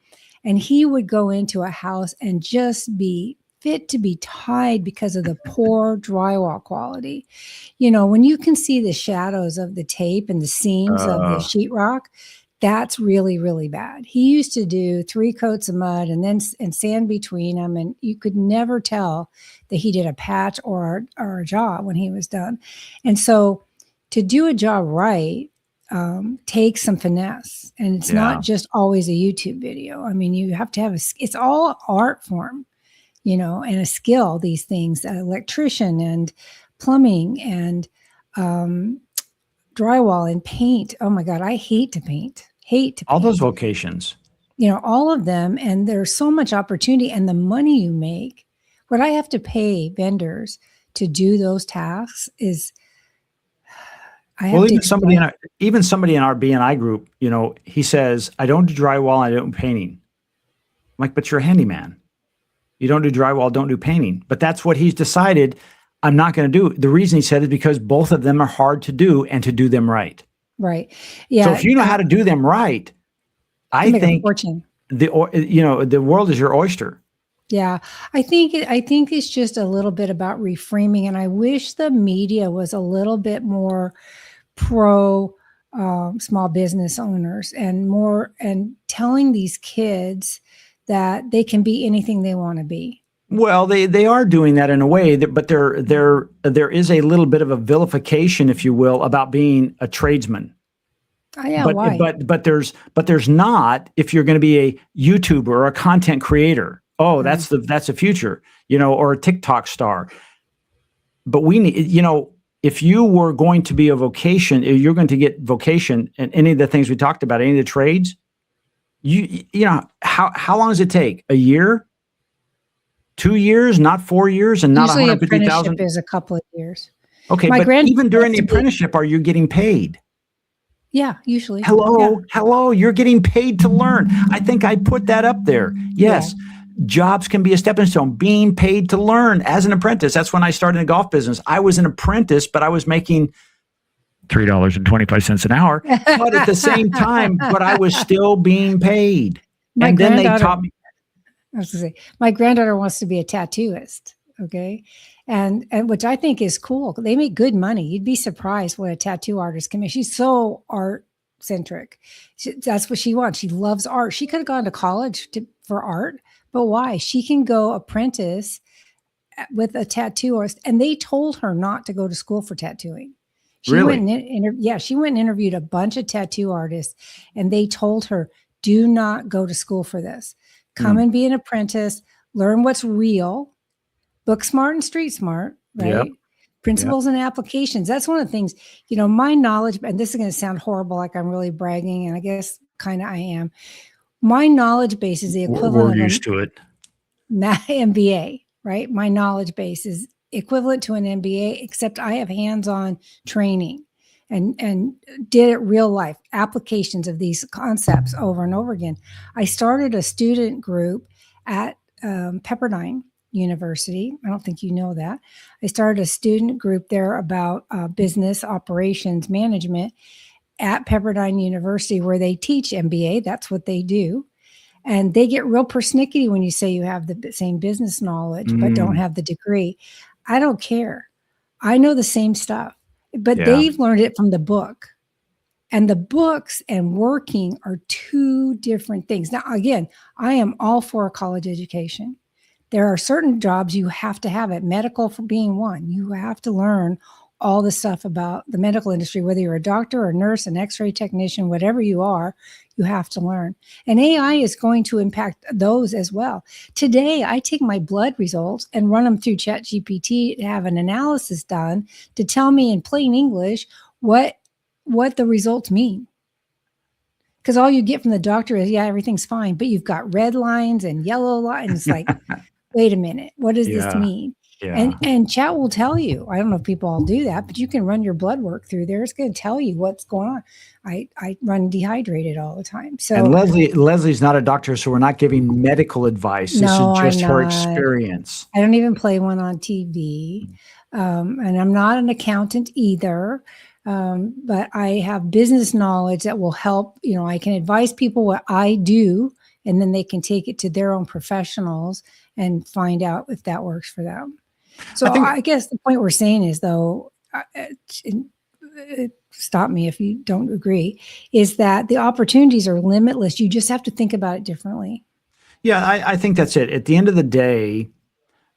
And he would go into a house and just be fit to be tied because of the poor drywall quality. When you can see the shadows of the tape and the seams of the sheetrock, that's really, really bad. He used to do 3 coats of mud and sand between them, and you could never tell that he did a patch or a job when he was done. And so to do a job right takes some finesse, and it's not just always a YouTube video. You have to have it's all art form, and a skill, these things, electrician and plumbing and drywall and paint. Oh my God, I hate to paint. All those vocations, all of them. And there's so much opportunity, and the money you make, what I have to pay vendors to do those tasks is, even somebody in our BNI group, he says, I don't do drywall, I don't do painting. I'm like, but you're a handyman. You don't do drywall, don't do painting. But that's what he's decided I'm not going to do. The reason he said is because both of them are hard to do, and to do them right. Right. Yeah. So if you know how to do them right, I think the world is your oyster. Yeah. I think it's just a little bit about reframing. And I wish the media was a little bit more pro small business owners, and telling these kids that they can be anything they want to be. Well, they are doing that in a way, but there is a little bit of a vilification, if you will, about being a tradesman. Yeah, why? But there's not, if you're going to be a YouTuber or a content creator. Oh, that's the future, or a TikTok star. But we need, if you were going to be a vocation, you're going to get vocation in any of the things we talked about, any of the trades. How long does it take? A year? 2 years, not 4 years, and not 150,000? Apprenticeship is a couple of years. Okay, but even during the apprenticeship, are you getting paid? Yeah, usually. Hello, you're getting paid to learn. I think I put that up there. Yes, jobs can be a stepping stone. Being paid to learn as an apprentice. That's when I started in the golf business. I was an apprentice, but I was making $3.25 an hour. But at the same time, I was still being paid. And then they taught me. I was going to say, my granddaughter wants to be a tattooist. Okay. And which I think is cool. They make good money. You'd be surprised what a tattoo artist can make. She's so art centric. That's what she wants. She loves art. She could have gone to college for art, but why? She can go apprentice with a tattoo artist, and they told her not to go to school for tattooing. She Really? she went and interviewed a bunch of tattoo artists, and they told her, do not go to school for this. Come and be an apprentice, learn what's real, book smart and street smart, right? Yep. Principles and applications. That's one of the things, my knowledge, and this is going to sound horrible, like I'm really bragging, and I guess kind of I am. My knowledge base is the equivalent We're used to it. MBA, right? My knowledge base is equivalent to an MBA, except I have hands-on training and did it real life applications of these concepts over and over again. I started a student group at Pepperdine University. I don't think you know that. I started a student group there about business operations management at Pepperdine University, where they teach MBA. That's what they do. And they get real persnickety when you say you have the same business knowledge, but don't have the degree. I don't care. I know the same stuff, but they've learned it from the book. And the books and working are two different things. Now, again, I am all for a college education. There are certain jobs you have to have it, medical for being one. You have to learn all the stuff about the medical industry, whether you're a doctor or a nurse, an x-ray technician, whatever you are, you have to learn. And AI is going to impact those as well. Today, I take my blood results and run them through ChatGPT to have an analysis done to tell me in plain English what the results mean. Because all you get from the doctor is, everything's fine, but you've got red lines and yellow lines. Like, wait a minute, what does this mean? Yeah. And chat will tell you. I don't know if people all do that, but you can run your blood work through there. It's going to tell you what's going on. I run dehydrated all the time. So, and Leslie's not a doctor, so we're not giving medical advice. This is just her experience. I don't even play one on TV, and I'm not an accountant either. But I have business knowledge that will help. I can advise people what I do, and then they can take it to their own professionals and find out if that works for them. So I guess the point we're saying is, though, stop me if you don't agree, is that the opportunities are limitless. You just have to think about it differently. Yeah, I think that's it. At the end of the day,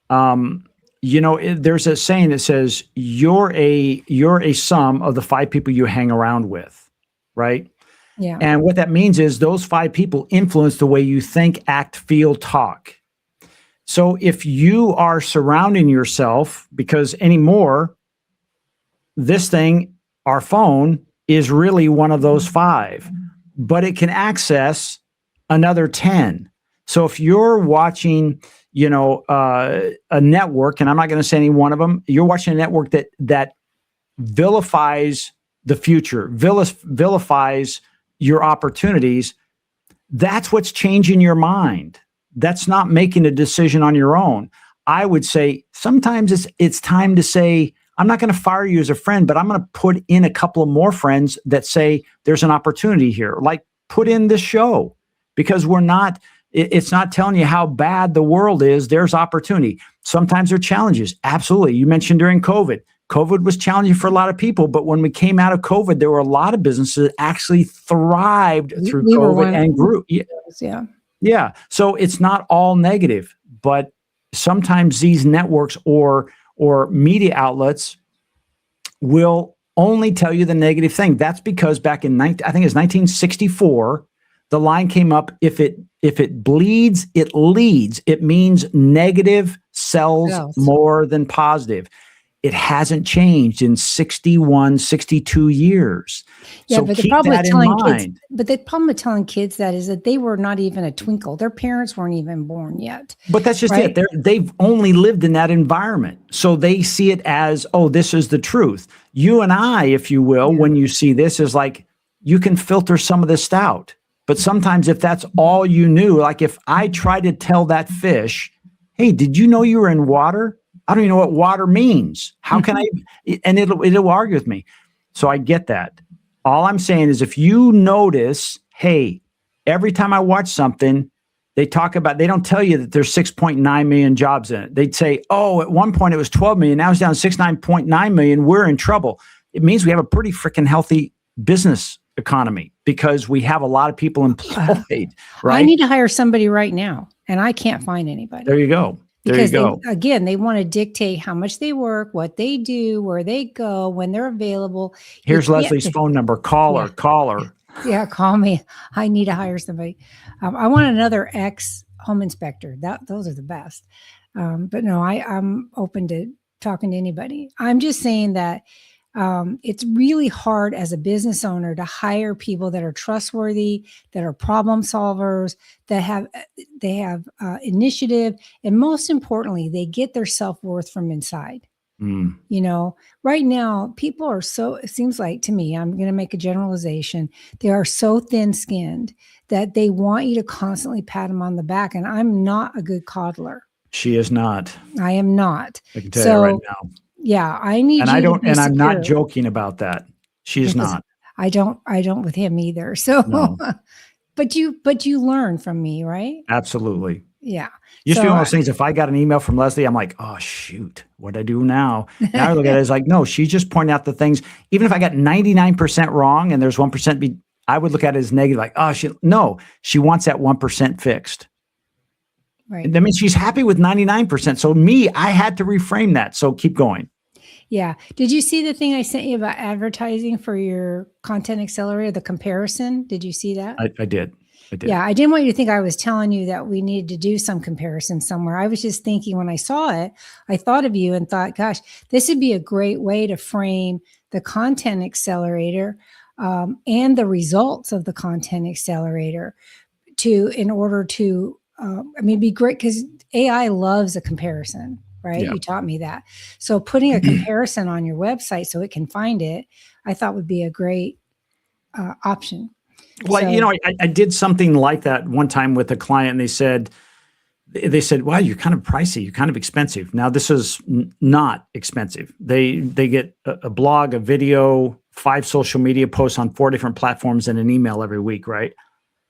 there's a saying that says you're a sum of the 5 people you hang around with, right? Yeah. And what that means is those 5 people influence the way you think, act, feel, talk. So if you are surrounding yourself, because anymore, this thing, our phone, is really one of those 5, but it can access another 10. So if you're watching, a network, and I'm not going to say any one of them, you're watching a network that vilifies the future, vilifies your opportunities, that's what's changing your mind. That's not making a decision on your own. I would say sometimes it's time to say, I'm not going to fire you as a friend, but I'm going to put in a couple of more friends that say there's an opportunity here. Like, put in this show, because it's not telling you how bad the world is. There's opportunity. Sometimes there are challenges. Absolutely. You mentioned during COVID. COVID was challenging for a lot of people, but when we came out of COVID, there were a lot of businesses that actually thrived through COVID and grew. Yeah. Yeah. So it's not all negative, but sometimes these networks or media outlets will only tell you the negative thing. That's because back in 1964, the line came up, if it bleeds, it leads. It means negative sells more than positive. It hasn't changed in 61, 62 years. Yeah, so but keep that in mind. But the problem with telling kids that is that they were not even a twinkle. Their parents weren't even born yet. But that's just it. They've only lived in that environment. So they see it as, oh, this is the truth. You and I, if you will, when you see this, is like, you can filter some of this out. But sometimes if that's all you knew, like if I try to tell that fish, hey, did you know you were in water? I don't even know what water means. How can I? And it'll argue with me. So I get that. All I'm saying is, if you notice, hey, every time I watch something, they don't tell you that there's 6.9 million jobs in it. They'd say, oh, at one point it was 12 million. Now it's down to 69.9 million. We're in trouble. It means we have a pretty freaking healthy business economy because we have a lot of people employed, right? I need to hire somebody right now, and I can't find anybody. There you go. Because they want to dictate how much they work, what they do, where they go, when they're available. Here's Leslie's phone number. Call her. Yeah, call me. I need to hire somebody. I want another ex-home inspector. Those are the best. But no, I'm open to talking to anybody. I'm just saying that it's really hard as a business owner to hire people that are trustworthy, that are problem solvers, that have initiative, and most importantly, they get their self-worth from inside. You know, right now, people are it seems like to me, I'm going to make a generalization. They are so thin-skinned that they want you to constantly pat them on the back. And I'm not a good coddler. She is not. I am not. I can tell you right now. Yeah, I need and you I don't, to be and I'm not secure. joking about that. She is not. I don't with him either. So, No. but you learn from me, right? Absolutely. Yeah. Used to be one of those things. If I got an email from Leslie, I'm like, oh shoot, what I do now? Now I look at it as like, no, she's just pointing out the things. Even if I got 99% wrong and there's 1% I would look at it as negative. Like, oh, she wants that 1% fixed. Right. That means she's happy with 99%. So I had to reframe that. So keep going. Yeah. Did you see the thing I sent you about advertising for your content accelerator, the comparison? Did you see that? I did. Yeah. I didn't want you to think I was telling you that we needed to do some comparison somewhere. I was just thinking when I saw it, I thought of you and thought, gosh, this would be a great way to frame the content accelerator and the results of the content accelerator in order to, it'd be great because AI loves a comparison, right? Yeah. You taught me that. So putting a comparison on your website so it can find it, I thought would be a great option. Well, I did something like that one time with a client, and they said, wow, you're kind of pricey. You're kind of expensive. Now, this is not expensive. They get a blog, a video, 5 social media posts on 4 different platforms, and an email every week, right?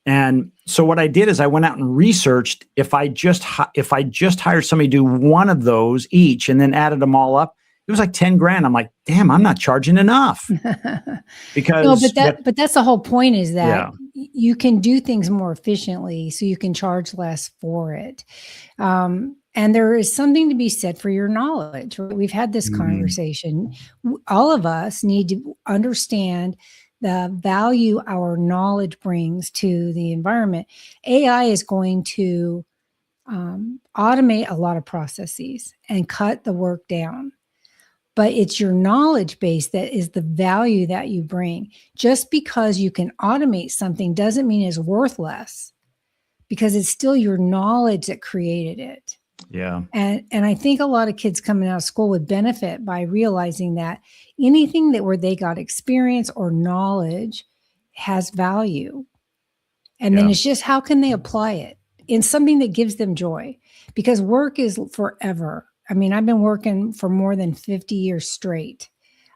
And so what I did is I went out and researched if I just hired somebody to do one of those each and then added them all up, it was like 10 grand. I'm like, damn, I'm not charging enough. Because but that's the whole point is that you can do things more efficiently so you can charge less for it. And there is something to be said for your knowledge. We've had this conversation. All of us need to understand the value our knowledge brings to the environment. AI is going to automate a lot of processes and cut the work down. But it's your knowledge base that is the value that you bring. Just because you can automate something doesn't mean it's worth less, because it's still your knowledge that created it. Yeah. And I think a lot of kids coming out of school would benefit by realizing that anything where they got experience or knowledge has value. And then it's just, how can they apply it in something that gives them joy? Because work is forever. I mean, I've been working for more than 50 years straight.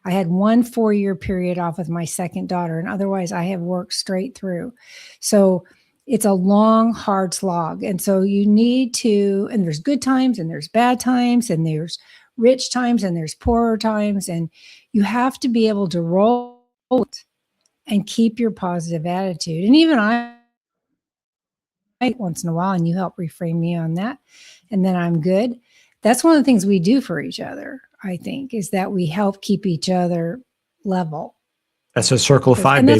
I had 1 4-year period off with my second daughter, and otherwise I have worked straight through. So it's a long, hard slog. And so you need to, and there's good times and there's bad times and there's rich times and there's poorer times. And you have to be able to roll it and keep your positive attitude. And even I once in a while, and you help reframe me on that. And then I'm good. That's one of the things we do for each other, I think, is that we help keep each other level. That's a circle of 5, and baby.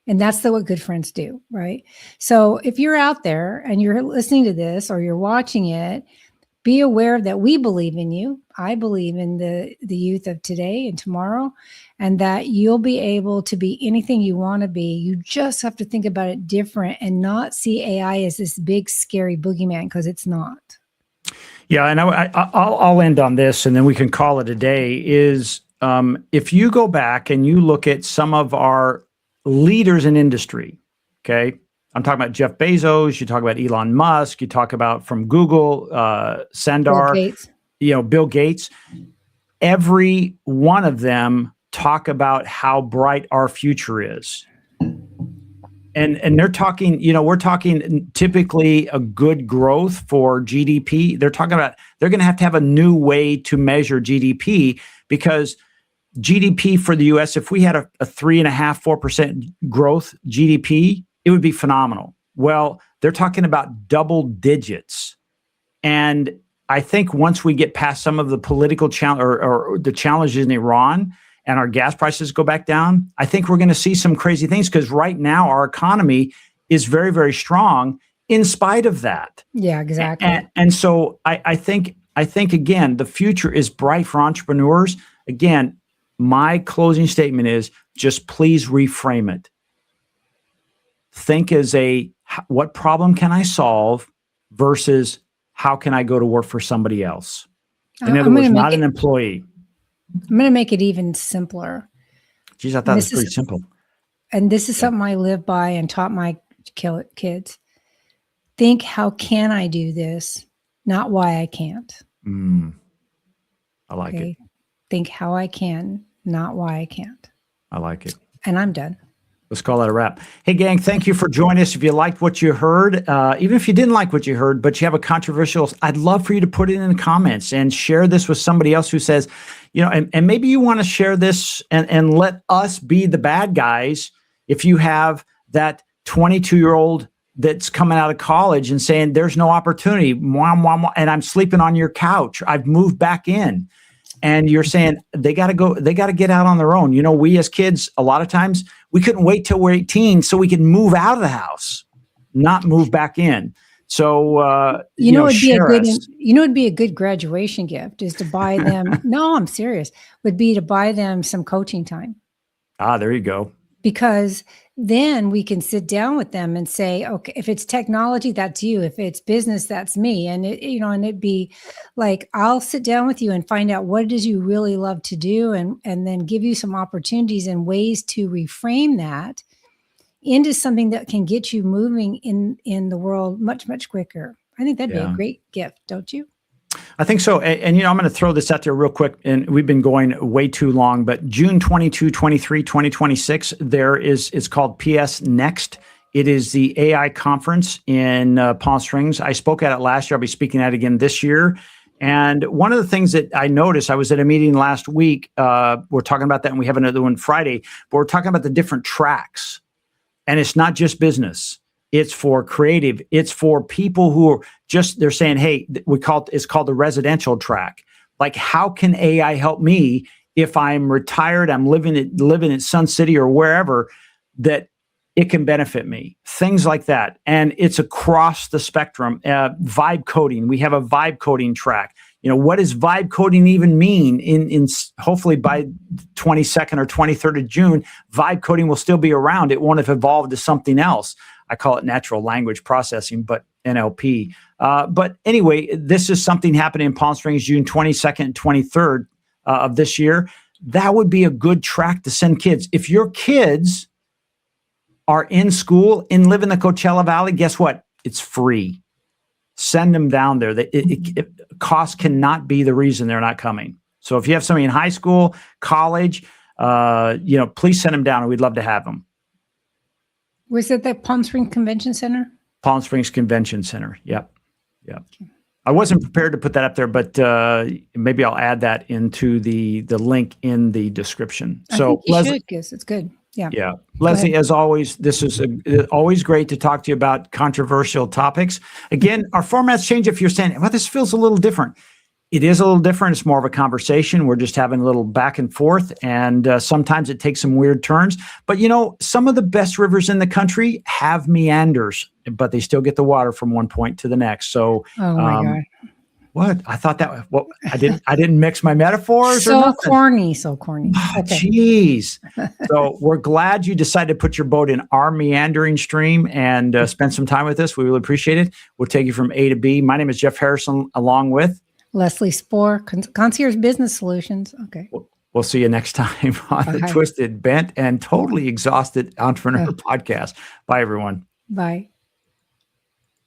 That's what good friends do, right? So if you're out there and you're listening to this or you're watching it, be aware that we believe in you. I believe in the youth of today and tomorrow, and that you'll be able to be anything you want to be. You just have to think about it different and not see AI as this big, scary boogeyman, because it's not. Yeah, and I'll end on this, and then we can call it a day, is if you go back and you look at some of our leaders in industry, okay? I'm talking about Jeff Bezos, you talk about Elon Musk, you talk about from Google, Sundar, Bill Gates. Every one of them talk about how bright our future is. And they're talking, we're talking typically a good growth for GDP. They're talking about they're going to have a new way to measure GDP, because GDP for the US, if we had a 3.5%, 4% growth GDP, it would be phenomenal. Well, they're talking about double digits. And I think once we get past some of the political challenge or the challenges in Iran and our gas prices go back down, I think we're going to see some crazy things, because right now our economy is very, very strong in spite of that. Yeah, exactly. And so I think again, the future is bright for entrepreneurs. Again, my closing statement is just please reframe it. Think as what problem can I solve versus how can I go to work for somebody else? In other words, not an employee. I'm going to make it even simpler. Geez, I thought it was pretty simple. And this is something I live by and taught my kids. Think, how can I do this? Not why I can't. I like it. Think how I can, not why I can't. I like it. And I'm done. Let's call that a wrap. Hey, gang, thank you for joining us. If you liked what you heard, even if you didn't like what you heard, but you have a controversial, I'd love for you to put it in the comments and share this with somebody else who says, and maybe you want to share this and let us be the bad guys. If you have that 22-year-old that's coming out of college and saying, there's no opportunity, and I'm sleeping on your couch, I've moved back in. And you're saying they got to get out on their own. We as kids, a lot of times we couldn't wait till we're 18 so we could move out of the house, not move back in. So, it'd be a good graduation gift is to buy them. No, I'm serious. Would be to buy them some coaching time. There you go. Because then we can sit down with them and say, okay, if it's technology, that's you. If it's business, that's me. And and it'd be like, I'll sit down with you and find out what it is you really love to do, and then give you some opportunities and ways to reframe that into something that can get you moving in the world much, much quicker. I think that'd be a great gift, don't you? I think so. And I'm going to throw this out there real quick, and we've been going way too long, but June 22, 23, 2026, it's called PS Next. It is the AI conference in Palm Springs. I spoke at it last year. I'll be speaking at it again this year. And one of the things that I noticed, I was at a meeting last week. We're talking about that, and we have another one Friday, but we're talking about the different tracks. And it's not just business. It's for creative. It's for people who are they're saying, hey, it's called the residential track. Like, how can AI help me if I'm retired, I'm living in Sun City or wherever, that it can benefit me? Things like that. And it's across the spectrum. Vibe coding. We have a vibe coding track. What does vibe coding even mean? In hopefully by 22nd or 23rd of June, vibe coding will still be around. It won't have evolved to something else. I call it natural language processing, but NLP. But anyway, this is something happening in Palm Springs, June 22nd and 23rd of this year. That would be a good track to send kids. If your kids are in school and live in the Coachella Valley, guess what? It's free. Send them down there. Cost cannot be the reason they're not coming. So if you have somebody in high school, college, please send them down, and we'd love to have them. Was it the Palm Springs Convention Center? Palm Springs Convention Center. Yep. Okay. I wasn't prepared to put that up there, but maybe I'll add that into the link in the description. I think you should, because it's good. Yeah. Yeah. Leslie, as always, this is always great to talk to you about controversial topics. Again, our formats change. If you're saying, well, this feels a little different. It is a little different. It's more of a conversation. We're just having a little back and forth, and sometimes it takes some weird turns. But, some of the best rivers in the country have meanders, but they still get the water from one point to the next. So, oh my God. What? I thought that, I didn't mix my metaphors. So corny. Okay. Jeez. So we're glad you decided to put your boat in our meandering stream and spend some time with us. We really appreciate it. We'll take you from A to B. My name is Jeff Harrison, along with Leslie Spoor, Concierge Business Solutions. Okay. We'll see you next time on the Twisted, Bent, and Totally Exhausted Entrepreneur Podcast. Bye, everyone. Bye.